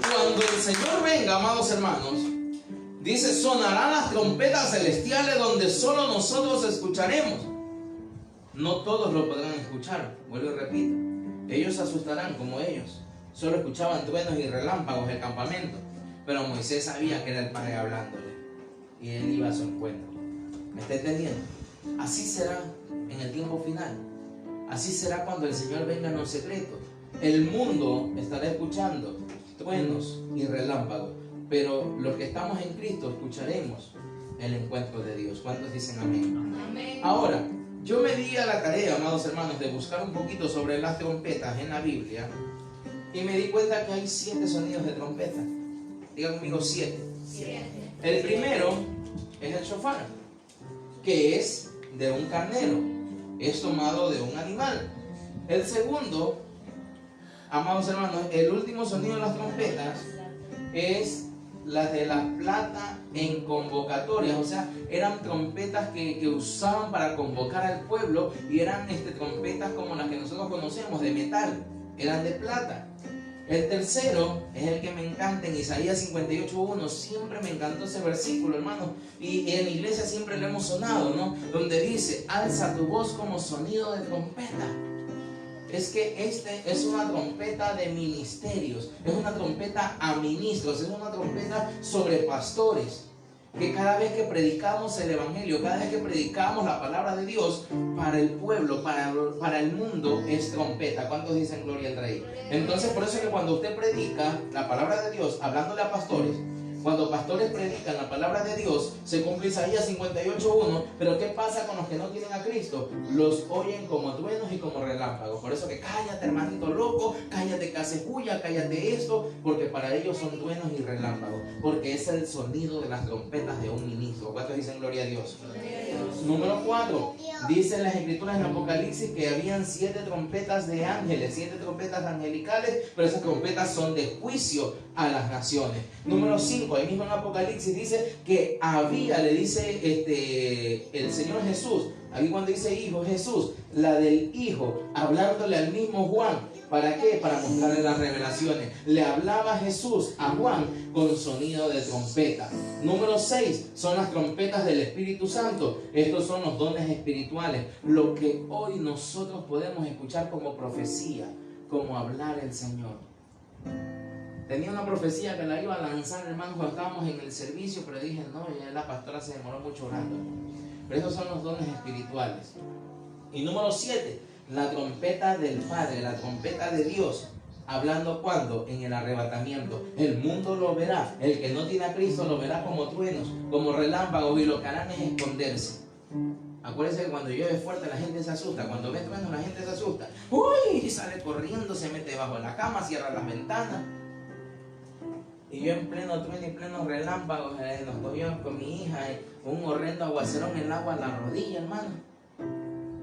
Cuando el Señor venga, amados hermanos, dice: sonarán las trompetas celestiales, donde solo nosotros escucharemos. No todos lo podrán escuchar. Vuelvo y repito, ellos se asustarán como ellos. Solo escuchaban truenos y relámpagos del campamento. Pero Moisés sabía que era el Padre hablándole, y él iba a su encuentro. ¿Me está entendiendo? Así será en el tiempo final. Así será cuando el Señor venga en los secretos. El mundo estará escuchando truenos y relámpagos, pero los que estamos en Cristo escucharemos el encuentro de Dios. ¿Cuántos dicen amén? Amén. Ahora, yo me di a la tarea, amados hermanos, de buscar un poquito sobre las trompetas en la Biblia, y me di cuenta que hay 7 sonidos de trompeta. Digan conmigo 7. 7. El primero es el shofar, que es de un carnero, es tomado de un animal. El segundo, amados hermanos, el último sonido de las trompetas es la de la plata en convocatorias. O sea, eran trompetas que usaban para convocar al pueblo, y eran trompetas como las que nosotros conocemos, de metal, eran de plata. El tercero es el que me encanta, en Isaías 58:1. Siempre me encantó ese versículo, hermano, y en la iglesia siempre lo hemos sonado, ¿no? Donde dice: alza tu voz como sonido de trompeta. Es que es una trompeta de ministerios, es una trompeta a ministros, es una trompeta sobre pastores, que cada vez que predicamos el evangelio, cada vez que predicamos la palabra de Dios para el pueblo, para el mundo, es trompeta. ¿Cuántos dicen gloria al Rey? Entonces, por eso es que cuando usted predica la palabra de Dios, hablándole a pastores, cuando pastores predican la palabra de Dios, se cumple Isaías 58:1. Pero ¿qué pasa con los que no tienen a Cristo? Los oyen como truenos y como relámpagos. Por eso que cállate, hermanito loco, cállate que haces bulla, cállate esto, porque para ellos son truenos y relámpagos, porque es el sonido de las trompetas de un ministro. ¿Cuántos dicen gloria a Dios? Número 4, dice en las escrituras en Apocalipsis que habían 7 trompetas de ángeles, 7 trompetas angelicales, pero esas trompetas son de juicio a las naciones. Número 5, ahí mismo en Apocalipsis dice que había, le dice el Señor Jesús, ahí cuando dice Hijo Jesús, la del Hijo, hablándole al mismo Juan. ¿Para qué? Para mostrarle las revelaciones. Le hablaba Jesús a Juan con sonido de trompeta. Número 6 son las trompetas del Espíritu Santo. Estos son los dones espirituales, lo que hoy nosotros podemos escuchar como profecía, como hablar el Señor. Tenía una profecía que la iba a lanzar, hermanos, cuando estábamos en el servicio, pero dije: no, ya la pastora se demoró mucho orando. Pero esos son los dones espirituales. Y número 7, la trompeta del Padre, la trompeta de Dios. Hablando cuando, en el arrebatamiento, el mundo lo verá. El que no tiene a Cristo lo verá como truenos, como relámpagos, y lo que harán es esconderse. Acuérdense que cuando llueve fuerte la gente se asusta. Cuando ve truenos la gente se asusta. ¡Uy! Y sale corriendo, se mete bajo la cama, cierra las ventanas. Y yo en pleno trueno y pleno relámpagos nos cogió con mi hija un horrendo aguacerón en el agua a la rodilla, hermano.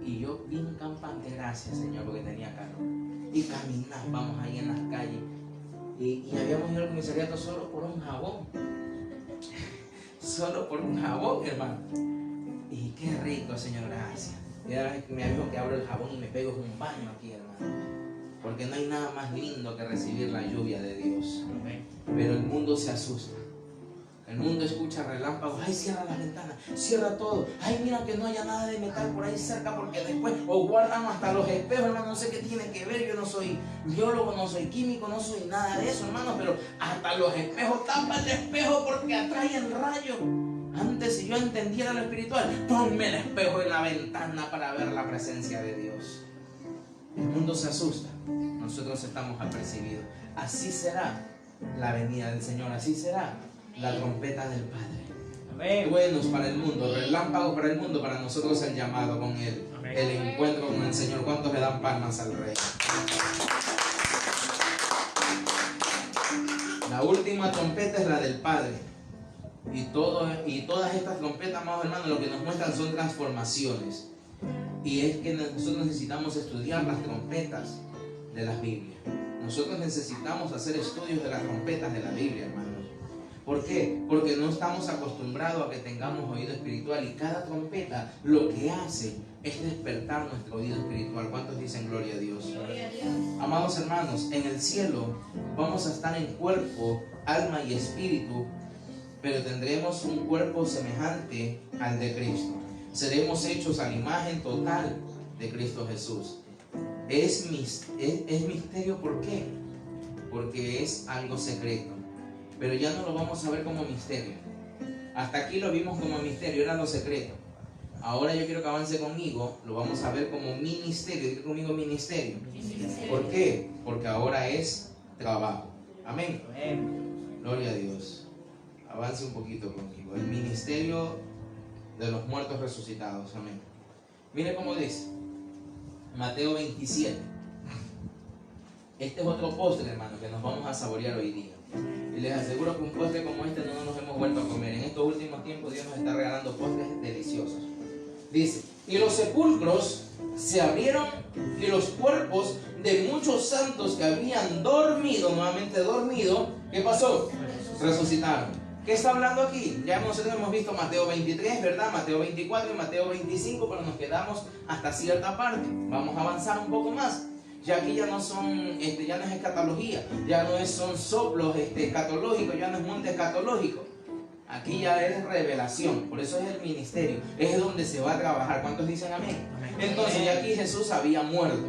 Y yo bien campante, gracias Señor, porque tenía carro. Y caminábamos ahí en las calles. Y habíamos ido al comisariato solo por un jabón. Solo por un jabón, hermano. Y qué rico, Señor, gracias. Y ahora me dijo que abro el jabón y me pego un baño aquí, hermano. Porque no hay nada más lindo que recibir la lluvia de Dios. Pero el mundo se asusta. El mundo escucha relámpagos. Ay, cierra las ventanas, cierra todo. Ay, mira que no haya nada de metal por ahí cerca, porque después o guardan hasta los espejos, hermano. No sé qué tiene que ver. Yo no soy biólogo, no soy químico, no soy nada de eso, hermano. Pero hasta los espejos, tapa el espejo porque atraen rayos. Antes, si yo entendiera lo espiritual, ponme el espejo en la ventana para ver la presencia de Dios. El mundo se asusta, nosotros estamos apercibidos. Así será la venida del Señor, así será la trompeta del Padre. Amén. Truenos para el mundo, relámpagos para el mundo, para nosotros el llamado con Él. Amén. El encuentro con el Señor. ¿Cuántos le dan palmas al Rey? La última trompeta es la del Padre. Y todas estas trompetas, amados hermanos, lo que nos muestran son transformaciones. Y es que nosotros necesitamos estudiar las trompetas de las Biblias. Nosotros necesitamos hacer estudios de las trompetas de la Biblia, hermanos. ¿Por qué? Porque no estamos acostumbrados a que tengamos oído espiritual, y cada trompeta lo que hace es despertar nuestro oído espiritual. ¿Cuántos dicen gloria a Dios? Gloria a Dios. Amados hermanos, en el cielo vamos a estar en cuerpo, alma y espíritu, pero tendremos un cuerpo semejante al de Cristo. Seremos hechos a la imagen total de Cristo Jesús. Es misterio, ¿por qué? Porque es algo secreto, pero ya no lo vamos a ver como misterio. Hasta aquí lo vimos como misterio, era lo secreto. Ahora yo quiero que avance conmigo, lo vamos a ver como ministerio. Diga conmigo ministerio. ¿Por qué? Porque ahora es trabajo. Amén. Gloria a Dios. Avance un poquito conmigo. El ministerio de los muertos resucitados. Amén. Mire cómo dice Mateo 27. Este es otro postre, hermano, que nos vamos a saborear hoy día. Y les aseguro que un postre como este no nos hemos vuelto a comer. En estos últimos tiempos Dios nos está regalando postres deliciosos. Dice: y los sepulcros se abrieron, y los cuerpos de muchos santos que habían dormido, nuevamente dormido, ¿qué pasó? Resucitaron. ¿Qué está hablando aquí? Ya nosotros hemos visto Mateo 23, ¿verdad? Mateo 24 y Mateo 25, pero nos quedamos hasta cierta parte. Vamos a avanzar un poco más. Ya aquí ya no son, ya no es escatología, ya no son soplos escatológicos, ya no es monte escatológico. Aquí ya es revelación, por eso es el ministerio, es donde se va a trabajar. ¿Cuántos dicen amén? Entonces ya aquí Jesús había muerto.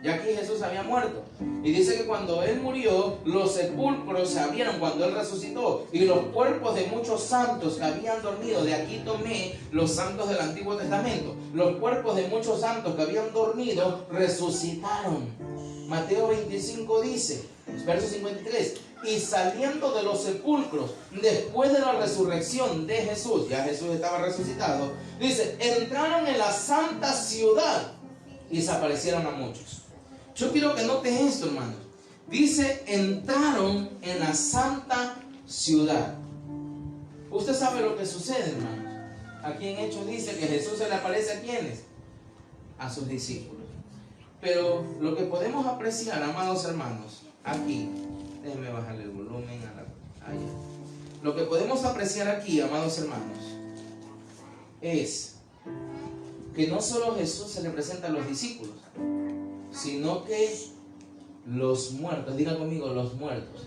Ya aquí Jesús había muerto. Y dice que cuando Él murió, los sepulcros se abrieron cuando Él resucitó. Y los cuerpos de muchos santos que habían dormido, de aquí tomé los santos del Antiguo Testamento. Los cuerpos de muchos santos que habían dormido resucitaron. Mateo 25 dice, verso 53. Y saliendo de los sepulcros, después de la resurrección de Jesús, ya Jesús estaba resucitado, dice, entraron en la santa ciudad y se aparecieron a muchos. Yo quiero que notes esto, hermanos. Dice, entraron en la santa ciudad. Usted sabe lo que sucede, hermanos. Aquí en Hechos dice que Jesús se le aparece a ¿quiénes? A sus discípulos. Pero lo que podemos apreciar, amados hermanos, aquí, déjenme bajarle el volumen allá. Lo que podemos apreciar aquí, amados hermanos, es que no solo Jesús se le presenta a los discípulos, sino que los muertos, diga conmigo, los muertos,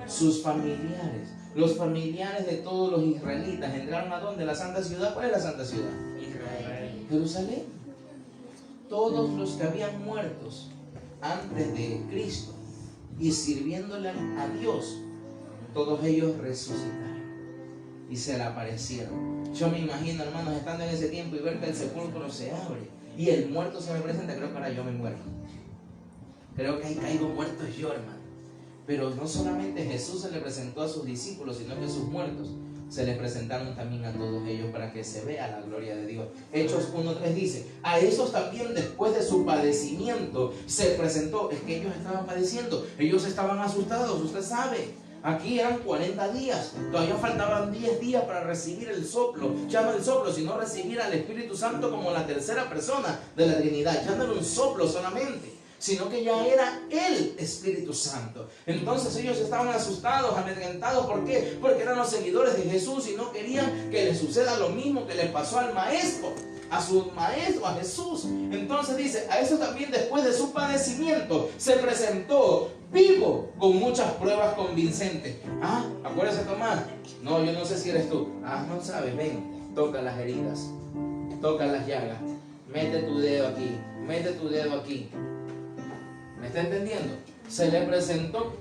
sus familiares, los familiares de todos los israelitas, entraron ¿a dónde? ¿La santa ciudad? ¿Cuál es la santa ciudad? Israel. Jerusalén. Todos los que habían muertos antes de Cristo y sirviéndole a Dios, todos ellos resucitaron y se le aparecieron. Yo me imagino, hermanos, estando en ese tiempo y ver que el sepulcro se abre y el muerto se me presenta. Creo que ahora yo me muero. Creo que ahí caigo muerto yo, hermano. Pero no solamente Jesús se le presentó a sus discípulos, sino que sus muertos se les presentaron también a todos ellos para que se vea la gloria de Dios. Hechos 1:3 dice, a esos también después de su padecimiento se presentó. Es que ellos estaban padeciendo, ellos estaban asustados, usted sabe. Aquí eran 40 días, todavía faltaban 10 días para recibir el soplo. Ya no el soplo, sino recibir al Espíritu Santo como la tercera persona de la Trinidad. Ya no era un soplo solamente, sino que ya era el Espíritu Santo. Entonces ellos estaban asustados, amedrentados. ¿Por qué? Porque eran los seguidores de Jesús y no querían que les suceda lo mismo que les pasó al maestro, a su maestro, a Jesús. Entonces dice, a eso también después de su padecimiento se presentó vivo con muchas pruebas convincentes. Ah, acuérdese Tomás. No, yo no sé si eres tú. Ah, no sabes, ven, toca las heridas, toca las llagas, mete tu dedo aquí, mete tu dedo aquí. ¿Me está entendiendo? Se le presentó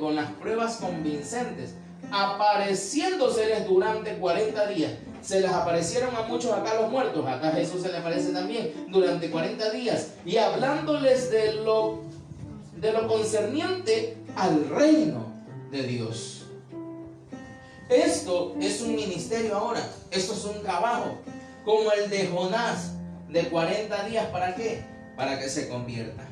con las pruebas convincentes, apareciéndoseles durante 40 días. Se les aparecieron a muchos acá los muertos. Acá Jesús se le aparece también durante 40 días. Y hablándoles de lo concerniente al reino de Dios. Esto es un ministerio ahora. Esto es un trabajo. Como el de Jonás, de 40 días. ¿Para qué? Para que se convierta.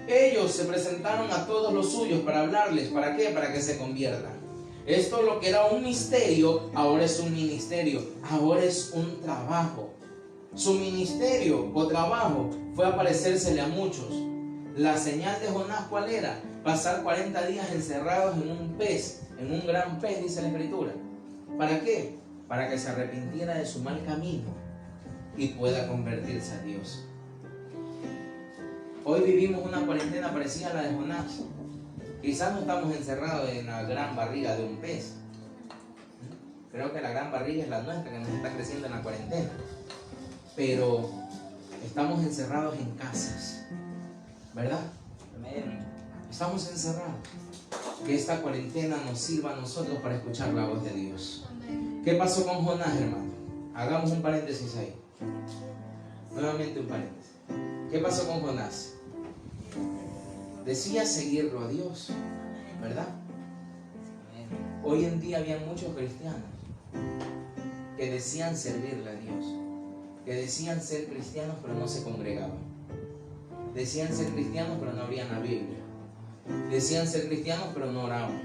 Ellos se presentaron a todos los suyos para hablarles. ¿Para qué? Para que se conviertan. Esto, lo que era un misterio, ahora es un ministerio. Ahora es un trabajo. Su ministerio o trabajo fue aparecérsele a muchos. La señal de Jonás, ¿cuál era? Pasar 40 días encerrados en un pez, en un gran pez, dice la Escritura. ¿Para qué? Para que se arrepintiera de su mal camino y pueda convertirse a Dios. Hoy vivimos una cuarentena parecida a la de Jonás. Quizás no estamos encerrados en la gran barriga de un pez. Creo que la gran barriga es la nuestra, que nos está creciendo en la cuarentena. Pero estamos encerrados en casas, ¿verdad? Amén. Estamos encerrados. Que esta cuarentena nos sirva a nosotros para escuchar la voz de Dios. ¿Qué pasó con Jonás, hermano? Hagamos un paréntesis ahí. Nuevamente un paréntesis. ¿Qué pasó con Jonás? Decía seguirlo a Dios, ¿verdad? Hoy en día había muchos cristianos que decían servirle a Dios, que decían ser cristianos pero no se congregaban, decían ser cristianos pero no abrían la Biblia, decían ser cristianos pero no oraban,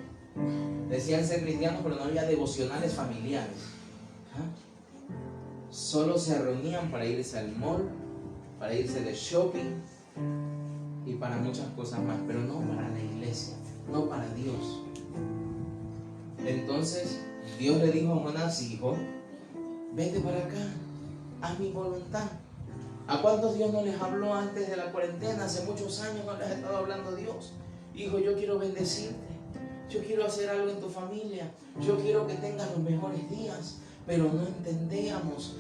decían ser cristianos pero no había devocionales familiares. Solo se reunían para irse al mall, para irse de shopping y para muchas cosas más, pero no para la iglesia, no para Dios. Entonces Dios le dijo a Jonás: hijo, vete para acá, haz mi voluntad. ¿A cuántos Dios no les habló antes de la cuarentena? Hace muchos años no les ha estado hablando Dios. Hijo, yo quiero bendecirte, yo quiero hacer algo en tu familia, yo quiero que tengas los mejores días. Pero no entendíamos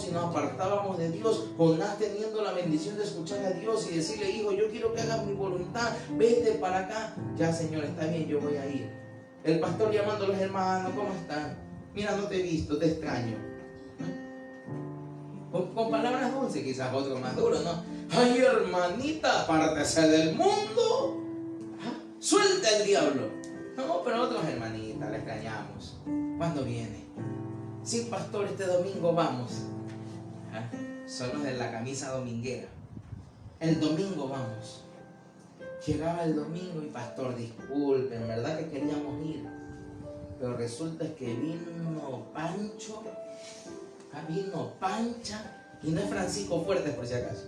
y nos apartábamos de Dios. Jonás, teniendo la bendición de escuchar a Dios y decirle: hijo, yo quiero que hagas mi voluntad, vete para acá. Ya, Señor, está bien, yo voy a ir. El pastor llamando a los hermanos: ¿cómo están? Mira, no te he visto, te extraño. Con palabras dulces, quizás otro más duro, ¿no? Ay, hermanita, apártese del mundo. Suelta el diablo. No, pero otros hermanitas, la extrañamos. ¿Cuándo viene? Sí, pastor, este domingo vamos. Son los de la camisa dominguera. El domingo vamos. Llegaba el domingo y: pastor, disculpen, ¿verdad que queríamos ir? Pero resulta que vino Pancho, vino Pancha, y no es Francisco Fuertes por si acaso.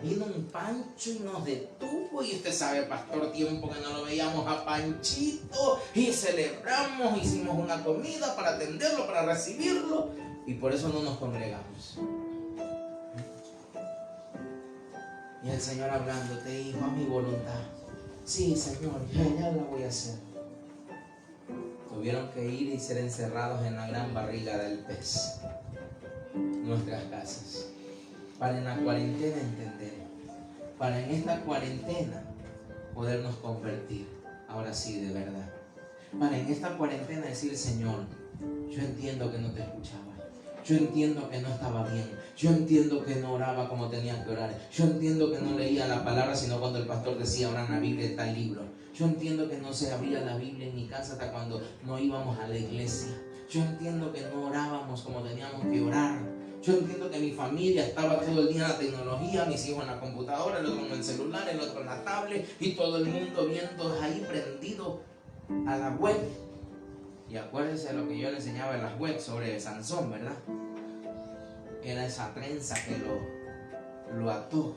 Vino un Pancho y nos detuvo, y usted sabe, pastor, tiempo que no lo veíamos a Panchito, y celebramos, hicimos una comida para atenderlo, para recibirlo, y por eso no nos congregamos. Y el Señor hablándote: hijo, a mi voluntad. Sí, Señor, ya la voy a hacer. Tuvieron que ir y ser encerrados en la gran barriga del pez, nuestras casas, para en la cuarentena entender, para en esta cuarentena podernos convertir, ahora sí, de verdad. Para en esta cuarentena decir: Señor, yo entiendo que no te escuchaba, yo entiendo que no estaba bien, yo entiendo que no oraba como tenía que orar, yo entiendo que no leía la palabra sino cuando el pastor decía: ahora en la Biblia está el libro, yo entiendo que no se abría la Biblia en mi casa hasta cuando no íbamos a la iglesia, yo entiendo que no orábamos como teníamos que orar, yo entiendo que mi familia estaba todo el día en la tecnología, mis hijos en la computadora, el otro en el celular, el otro en la tablet, y todo el mundo viendo ahí prendido a la web. Y acuérdense de lo que yo le enseñaba en las web sobre Sansón, ¿verdad? Era esa trenza que lo ató.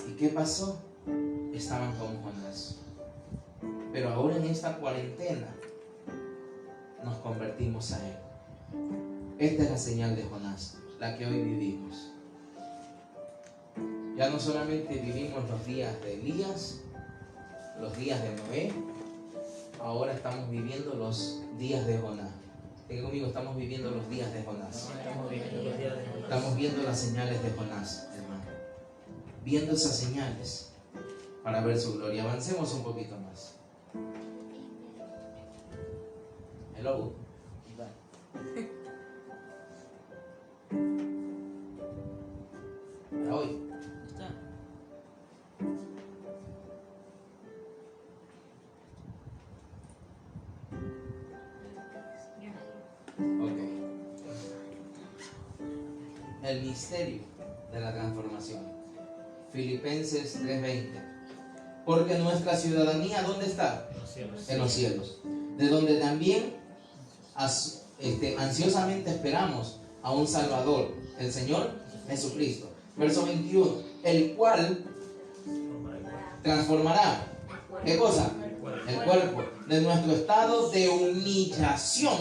¿Y qué pasó? Estaban con Jonás. Pero ahora en esta cuarentena nos convertimos a él. Esta es la señal de Jonás, la que hoy vivimos. Ya no solamente vivimos los días de Elías, los días de Noé, ahora estamos viviendo los días de Jonás. Diga conmigo: estamos viviendo los días de Jonás. Estamos viendo las señales de Jonás, hermano. Viendo esas señales para ver su gloria. Avancemos un poquito más. Hello. Para hoy. El misterio de la transformación. Filipenses 3:20. Porque nuestra ciudadanía, ¿dónde está? En los cielos. De donde también ansiosamente esperamos a un Salvador, el Señor Jesucristo. Verso 21. el cual transformará. ¿Qué cosa? El cuerpo de nuestro estado de humillación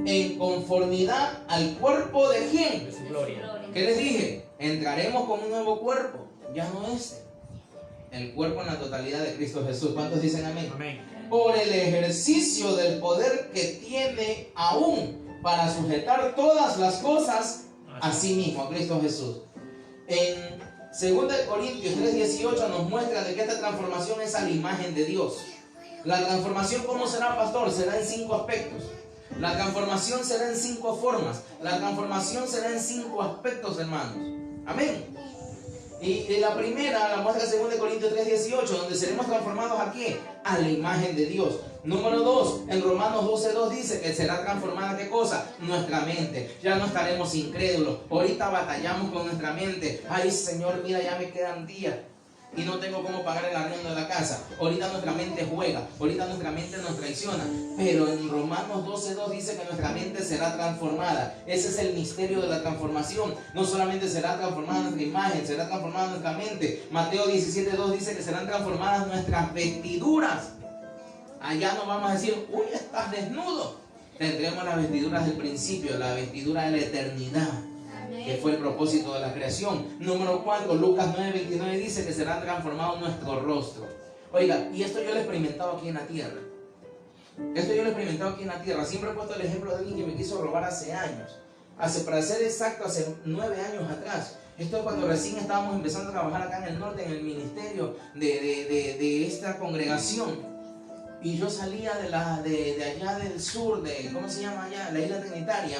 en conformidad al cuerpo de ¿quién? De su gloria. ¿Qué les dije? Entraremos con un nuevo cuerpo, ya no este. El cuerpo en la totalidad de Cristo Jesús. ¿Cuántos dicen amén? Amén. Por el ejercicio del poder que tiene aún para sujetar todas las cosas a sí mismo, a Cristo Jesús. En 2 Corintios 3:18 nos muestra de que esta transformación es a la imagen de Dios. La transformación, ¿cómo será, pastor? Será en 5 aspectos. La transformación será en 5 formas. La transformación será en 5 aspectos, hermanos. Amén. Y la primera la muestra 2 Corintios 3:18, donde seremos transformados ¿a qué? A la imagen de Dios. Número 2, en Romanos 12:2 dice que será transformada ¿qué cosa? Nuestra mente. Ya no estaremos incrédulos. Ahorita batallamos con nuestra mente. Ay, Señor, mira, ya me quedan días y no tengo cómo pagar el arriendo de la casa. Ahorita nuestra mente juega, ahorita nuestra mente nos traiciona. Pero en Romanos 12:2 dice que nuestra mente será transformada. Ese es el misterio de la transformación. No solamente será transformada nuestra imagen, será transformada nuestra mente. Mateo 17:2 dice que serán transformadas nuestras vestiduras. Allá no vamos a decir, uy, estás desnudo. Tendremos las vestiduras del principio, la vestidura de la eternidad, que fue el propósito de la creación. Número 4, Lucas 9:29 dice que será transformado nuestro rostro. Oiga, y esto yo lo he experimentado aquí en la tierra. Siempre he puesto el ejemplo de alguien que me quiso robar hace años. Para ser exacto, hace 9 años atrás. Esto es cuando recién estábamos empezando a trabajar acá en el norte, en el ministerio de esta congregación. Y yo salía de allá del sur, ¿cómo se llama allá? La isla Trinitaria.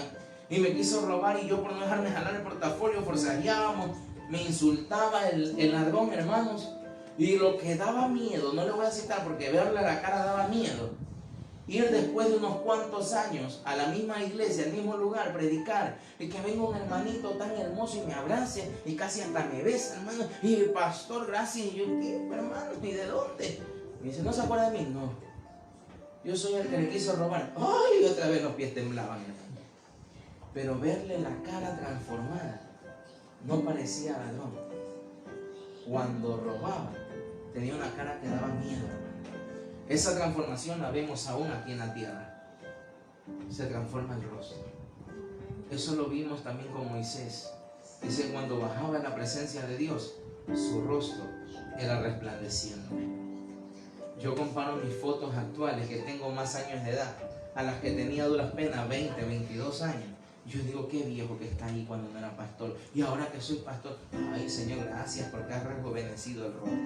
Y me quiso robar, y yo por no dejarme jalar el portafolio forcejeábamos, me insultaba el ladrón, hermanos. Y lo que daba miedo, no le voy a citar porque verle la cara daba miedo, ir después de unos cuantos años a la misma iglesia, al mismo lugar, predicar, y que venga un hermanito tan hermoso y me abrace y casi hasta me besa, hermano, y pastor, gracias. Y yo, ¿qué, hermano? ¿Y de dónde? Me dice, ¿no se acuerda de mí? No, yo soy el que le quiso robar. ¡Ay! Otra vez los pies temblaban, hermano. Pero verle la cara transformada, no parecía ladrón. Cuando robaba, tenía una cara que daba miedo, hermano. Esa transformación la vemos aún aquí en la tierra. Se transforma el rostro. Eso lo vimos también con Moisés. Dice, cuando bajaba en la presencia de Dios, su rostro era resplandeciendo. Yo comparo mis fotos actuales, que tengo más años de edad, a las que tenía a duras penas 20, 22 años. Yo digo, qué viejo que está ahí cuando no era pastor. Y ahora que soy pastor, ay, Señor, gracias porque has rejuvenecido el rostro.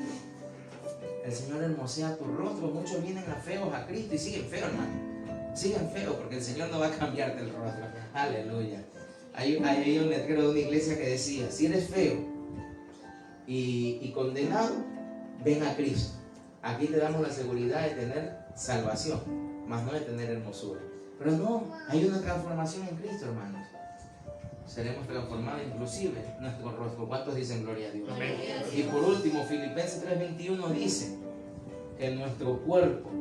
El Señor hermosea tu rostro. Muchos vienen a feos a Cristo y siguen feos, hermano. Siguen feos porque el Señor no va a cambiarte el rostro. Aleluya. Hay un letrero de una iglesia que decía, si eres feo y condenado, ven a Cristo. Aquí te damos la seguridad de tener salvación, más no de tener hermosura. Pero no, hay una transformación en Cristo, hermanos. Seremos transformados inclusive nuestro rostro. ¿Cuántos dicen gloria a Dios? Amén. Y por último, Filipenses 3:21 dice que nuestro cuerpo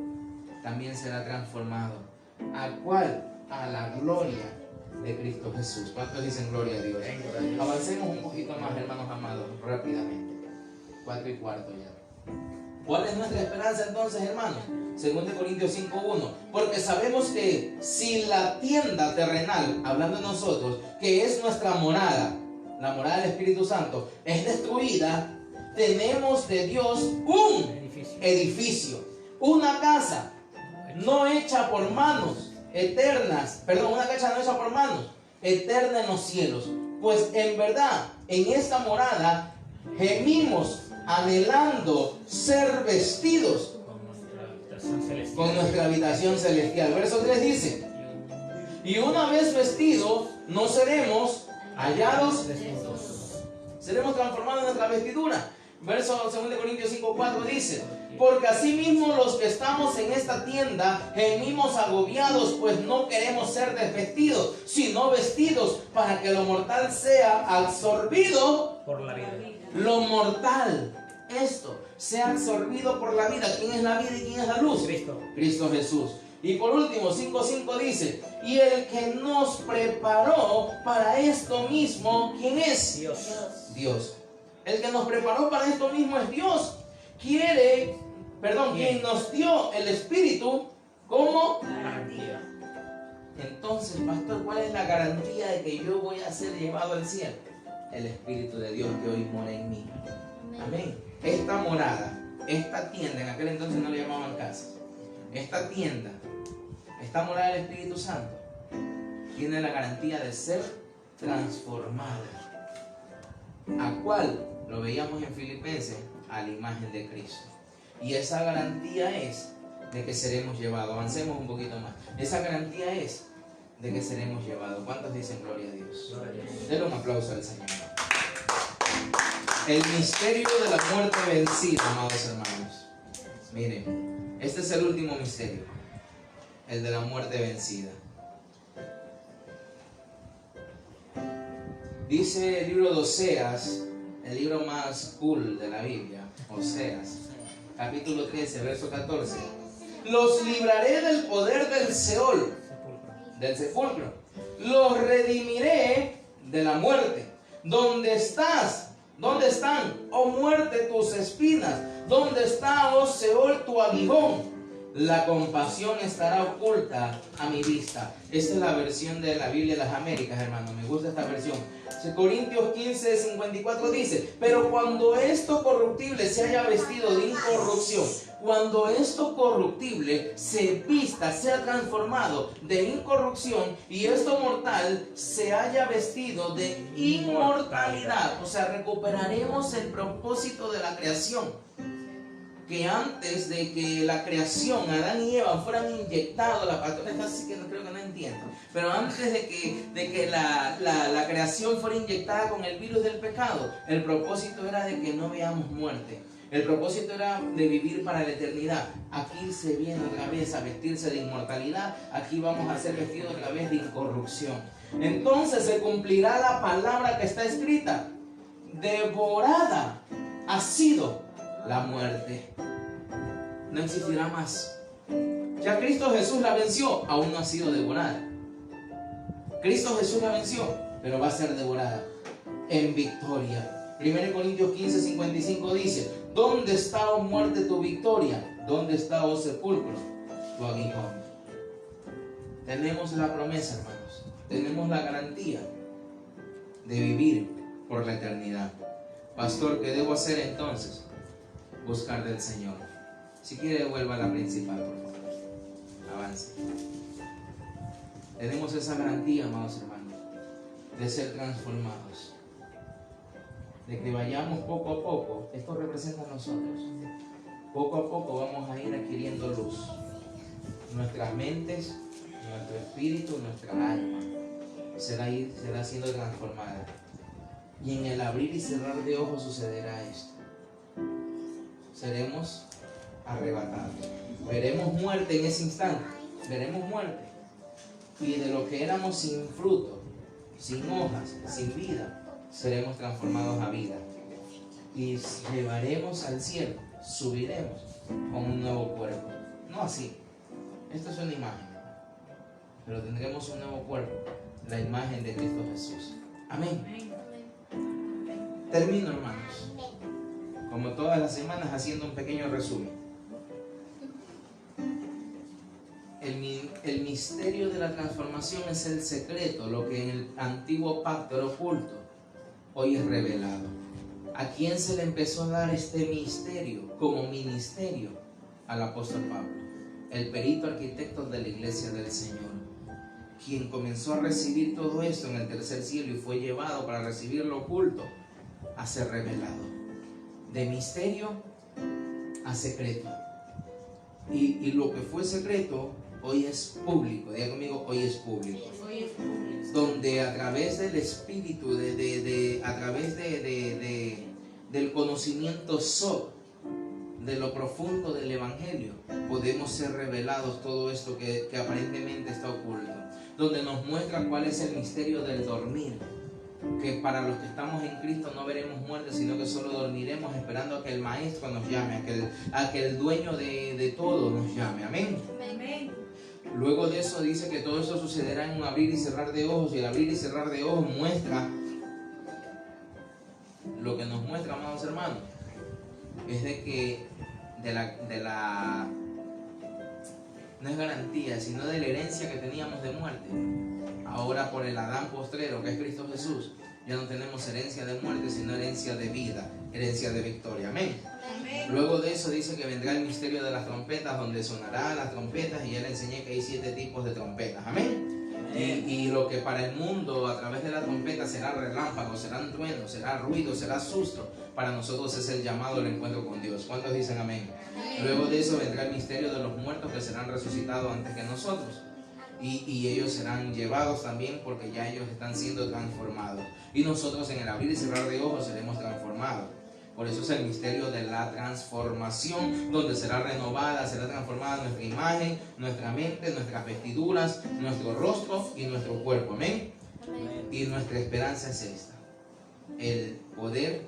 también será transformado. ¿A cuál? A la gloria de Cristo Jesús. ¿Cuántos dicen gloria a Dios? Avancemos un poquito más, hermanos amados, rápidamente. 4:15 ya. ¿Cuál es nuestra esperanza entonces, hermanos? 2 Corintios 5:1. Porque sabemos que si la tienda terrenal, hablando de nosotros, que es nuestra morada, la morada del Espíritu Santo, es destruida, tenemos de Dios un edificio, una casa no hecha por manos, una casa no hecha por manos, eterna en los cielos. Pues en verdad, en esta morada gemimos anhelando ser vestidos con nuestra habitación celestial. Verso 3 dice, y una vez vestidos, no seremos hallados desnudos. Seremos transformados en nuestra vestidura. Verso 2 Corintios 5:4 dice, porque asimismo los que estamos en esta tienda gemimos agobiados, pues no queremos ser desvestidos, sino vestidos, para que lo mortal sea absorbido por la vida. Lo mortal, esto, sea absorbido por la vida. ¿Quién es la vida y quién es la luz? Cristo Jesús. Y por último, 5:5 dice, y el que nos preparó para esto mismo, ¿quién es? Dios. Dios. El que nos preparó para esto mismo es Dios. Quien nos dio el Espíritu como Garantía. Entonces, pastor, ¿cuál es la garantía de que yo voy a ser llevado al cielo? El Espíritu de Dios que hoy mora en mí. Amén. Esta morada, esta tienda, en aquel entonces no le llamaban casa. Esta tienda, esta morada del Espíritu Santo, tiene la garantía de ser transformada. ¿A cuál? Lo veíamos en Filipenses, a la imagen de Cristo. Y esa garantía es de que seremos llevados. Avancemos un poquito más. Esa garantía es de que seremos llevados. ¿Cuántos dicen gloria a Dios? Denle un aplauso al Señor. El misterio de la muerte vencida, amados hermanos. Miren, este es el último misterio. El de la muerte vencida. Dice el libro de Oseas, el libro más cool de la Biblia, Oseas, capítulo 13, verso 14. Los libraré del poder del Seol, del sepulcro. Los redimiré de la muerte. ¿Dónde estás? ¿Dónde están, oh muerte, tus espinas? ¿Dónde está, oh Seol, tu aguijón? La compasión estará oculta a mi vista. Esta es la versión de la Biblia de las Américas, hermano. Me gusta esta versión. Corintios 15, 54 dice: pero cuando esto corruptible se haya vestido de incorrupción, cuando esto corruptible se vista, sea transformado de incorrupción, y esto mortal se haya vestido de inmortalidad. O sea, recuperaremos el propósito de la creación. Que antes de que la creación, Adán y Eva, fueran inyectados, la pastora está así que no creo que no entiendo, pero antes de que la creación fuera inyectada con el virus del pecado, el propósito era de que no veamos muerte. El propósito era de vivir para la eternidad. Aquí se viene otra vez a vestirse de inmortalidad. Aquí vamos a ser vestidos otra vez de incorrupción. Entonces se cumplirá la palabra que está escrita: devorada ha sido la muerte. No existirá más. Ya Cristo Jesús la venció, aún no ha sido devorada. Cristo Jesús la venció, pero va a ser devorada en victoria. 1 Corintios 15, 55 dice: ¿dónde está, oh muerte, tu victoria? ¿Dónde está, oh sepulcro, tu aguijón? Tenemos la promesa, hermanos. Tenemos la garantía de vivir por la eternidad. Pastor, ¿qué debo hacer entonces? Buscar del Señor. Si quiere, vuelva a la principal, por favor. Avance. Tenemos esa garantía, amados hermanos, de ser transformados. De que vayamos poco a poco. Esto representa a nosotros. Poco a poco vamos a ir adquiriendo luz. Nuestras mentes, nuestro espíritu, nuestra alma será siendo transformada. Y en el abrir y cerrar de ojos sucederá esto. Seremos arrebatados. Veremos muerte en ese instante. Veremos muerte. Y de lo que éramos sin fruto, sin hojas, sin vida, seremos transformados a vida. Y llevaremos al cielo, subiremos con un nuevo cuerpo. No así. Esto es una imagen. Pero tendremos un nuevo cuerpo, la imagen de Cristo Jesús. Amén. Termino, hermanos, como todas las semanas, haciendo un pequeño resumen. El misterio de la transformación es el secreto, lo que en el antiguo pacto era oculto, hoy es revelado. ¿A quién se le empezó a dar este misterio como ministerio? Al apóstol Pablo, el perito arquitecto de la iglesia del Señor, quien comenzó a recibir todo esto en el tercer cielo y fue llevado para recibir lo oculto a ser revelado. De misterio a secreto. Y lo que fue secreto hoy es público. Diga conmigo, hoy es público. Hoy es público. Donde a través del Espíritu, a través del conocimiento de lo profundo del Evangelio, podemos ser revelados todo esto que aparentemente está oculto. Donde nos muestra cuál es el misterio del dormir. Que para los que estamos en Cristo no veremos muerte, sino que solo dormiremos esperando a que el Maestro nos llame, a que el dueño de todo nos llame. Amén. Amén. Luego de eso dice que todo eso sucederá en un abrir y cerrar de ojos, y el abrir y cerrar de ojos muestra lo que nos muestra, amados hermanos, es de que no es garantía, sino de la herencia que teníamos de muerte. Ahora por el Adán postrero, que es Cristo Jesús, ya no tenemos herencia de muerte, sino herencia de vida, herencia de victoria. Amén. Luego de eso dice que vendrá el misterio de las trompetas, donde sonarán las trompetas, y ya le enseñé que hay 7 tipos de trompetas. Amén. Y lo que para el mundo a través de la trompeta será relámpago, serán truenos, será ruido, será susto, para nosotros es el llamado al encuentro con Dios. ¿Cuántos dicen amén? Luego de eso vendrá el misterio de los muertos, que serán resucitados antes que nosotros. Y ellos serán llevados también, porque ya ellos están siendo transformados. Y nosotros en el abrir y cerrar de ojos seremos transformados. Por eso es el misterio de la transformación, donde será renovada, será transformada nuestra imagen, nuestra mente, nuestras vestiduras, nuestro rostro y nuestro cuerpo. Amén. Y nuestra esperanza es esta: el poder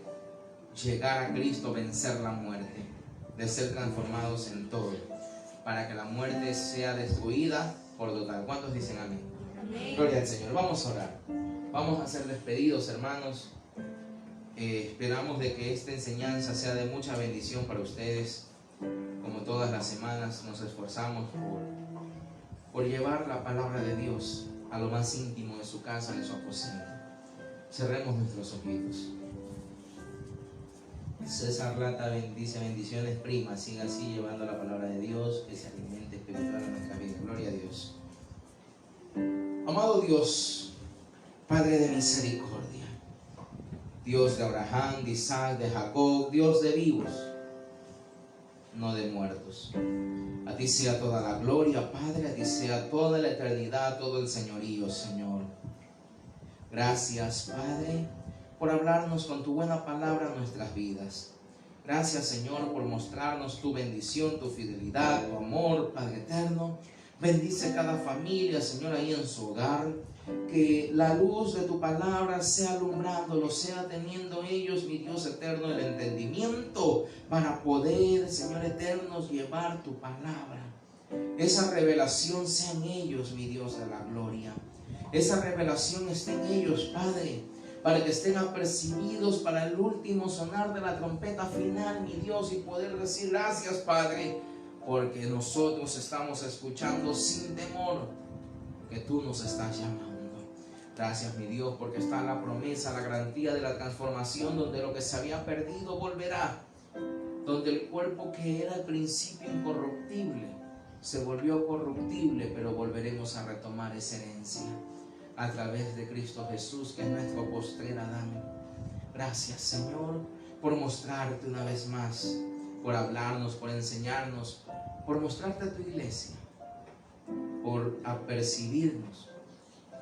llegar a Cristo, vencer la muerte, de ser transformados en todo, para que la muerte sea destruida por total. ¿Cuántos dicen amén? Gloria al Señor. Vamos a orar. Vamos a ser despedidos, hermanos. Esperamos de que esta enseñanza sea de mucha bendición para ustedes. Como todas las semanas nos esforzamos por llevar la palabra de Dios a lo más íntimo de su casa, de su aposento. Cerremos nuestros ojitos. César Lata bendice, bendiciones primas. Siga así llevando la palabra de Dios, que se alimente espiritual en nuestra vida. Gloria a Dios. Amado Dios, Padre de misericordia, Dios de Abraham, de Isaac, de Jacob, Dios de vivos, no de muertos. A ti sea toda la gloria, Padre, a ti sea toda la eternidad, todo el señorío, Señor. Gracias, Padre, por hablarnos con tu buena palabra en nuestras vidas. Gracias, Señor, por mostrarnos tu bendición, tu fidelidad, tu amor, Padre eterno. Bendice cada familia, Señor, ahí en su hogar. Que la luz de tu palabra sea alumbrándolo, sea teniendo ellos, mi Dios eterno, el entendimiento para poder, Señor eterno, llevar tu palabra. Esa revelación sea en ellos, mi Dios de la gloria. Esa revelación esté en ellos, Padre, para que estén apercibidos para el último sonar de la trompeta final, mi Dios, y poder decir gracias, Padre, porque nosotros estamos escuchando sin temor que tú nos estás llamando. Gracias, mi Dios, porque está la promesa, la garantía de la transformación, donde lo que se había perdido volverá, donde el cuerpo que era al principio incorruptible se volvió corruptible, pero volveremos a retomar esa herencia a través de Cristo Jesús, que es nuestro postrer Adán. Gracias, Señor, por mostrarte una vez más, por hablarnos, por enseñarnos, por mostrarte a tu iglesia, por apercibirnos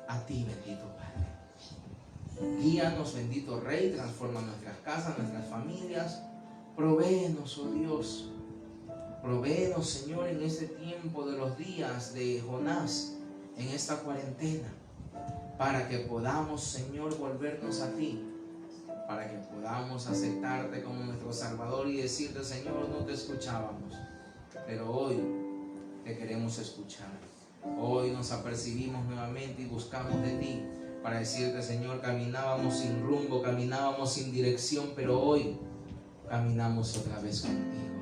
a ti, bendito Padre. Guíanos, bendito Rey, transforma nuestras casas, nuestras familias. Provéenos, oh Dios. Provéenos, Señor, en este tiempo de los días de Jonás, en esta cuarentena, para que podamos, Señor, volvernos a ti, para que podamos aceptarte como nuestro Salvador y decirte, Señor, no te escuchábamos, pero hoy te queremos escuchar. Hoy nos apercibimos nuevamente y buscamos de ti para decirte, Señor, caminábamos sin rumbo, caminábamos sin dirección, pero hoy caminamos otra vez contigo.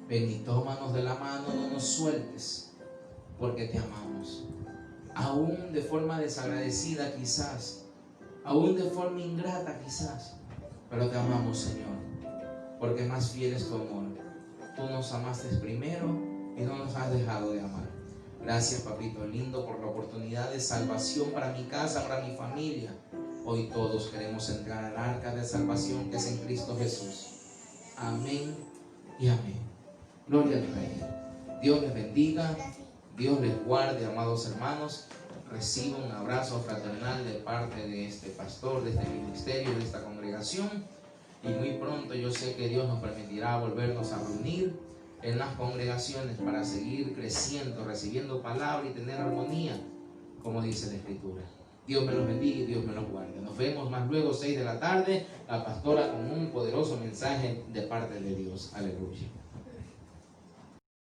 Ven y tómanos de la mano, no nos sueltes, porque te amamos. Aún de forma desagradecida quizás, aún de forma ingrata quizás, pero te amamos, Señor, porque más fiel es tu amor. Tú nos amaste primero y no nos has dejado de amar. Gracias, papito lindo, por la oportunidad de salvación para mi casa, para mi familia. Hoy todos queremos entrar al arca de salvación que es en Cristo Jesús. Amén y amén. Gloria al Rey. Dios les bendiga, Dios les guarde, amados hermanos. Reciba un abrazo fraternal de parte de este pastor, de este ministerio, de esta congregación. Y muy pronto yo sé que Dios nos permitirá volvernos a reunir en las congregaciones para seguir creciendo, recibiendo palabra y tener armonía, como dice la Escritura. Dios me los bendiga y Dios me los guarde. Nos vemos más luego 6 de la tarde, la pastora con un poderoso mensaje de parte de Dios. Aleluya.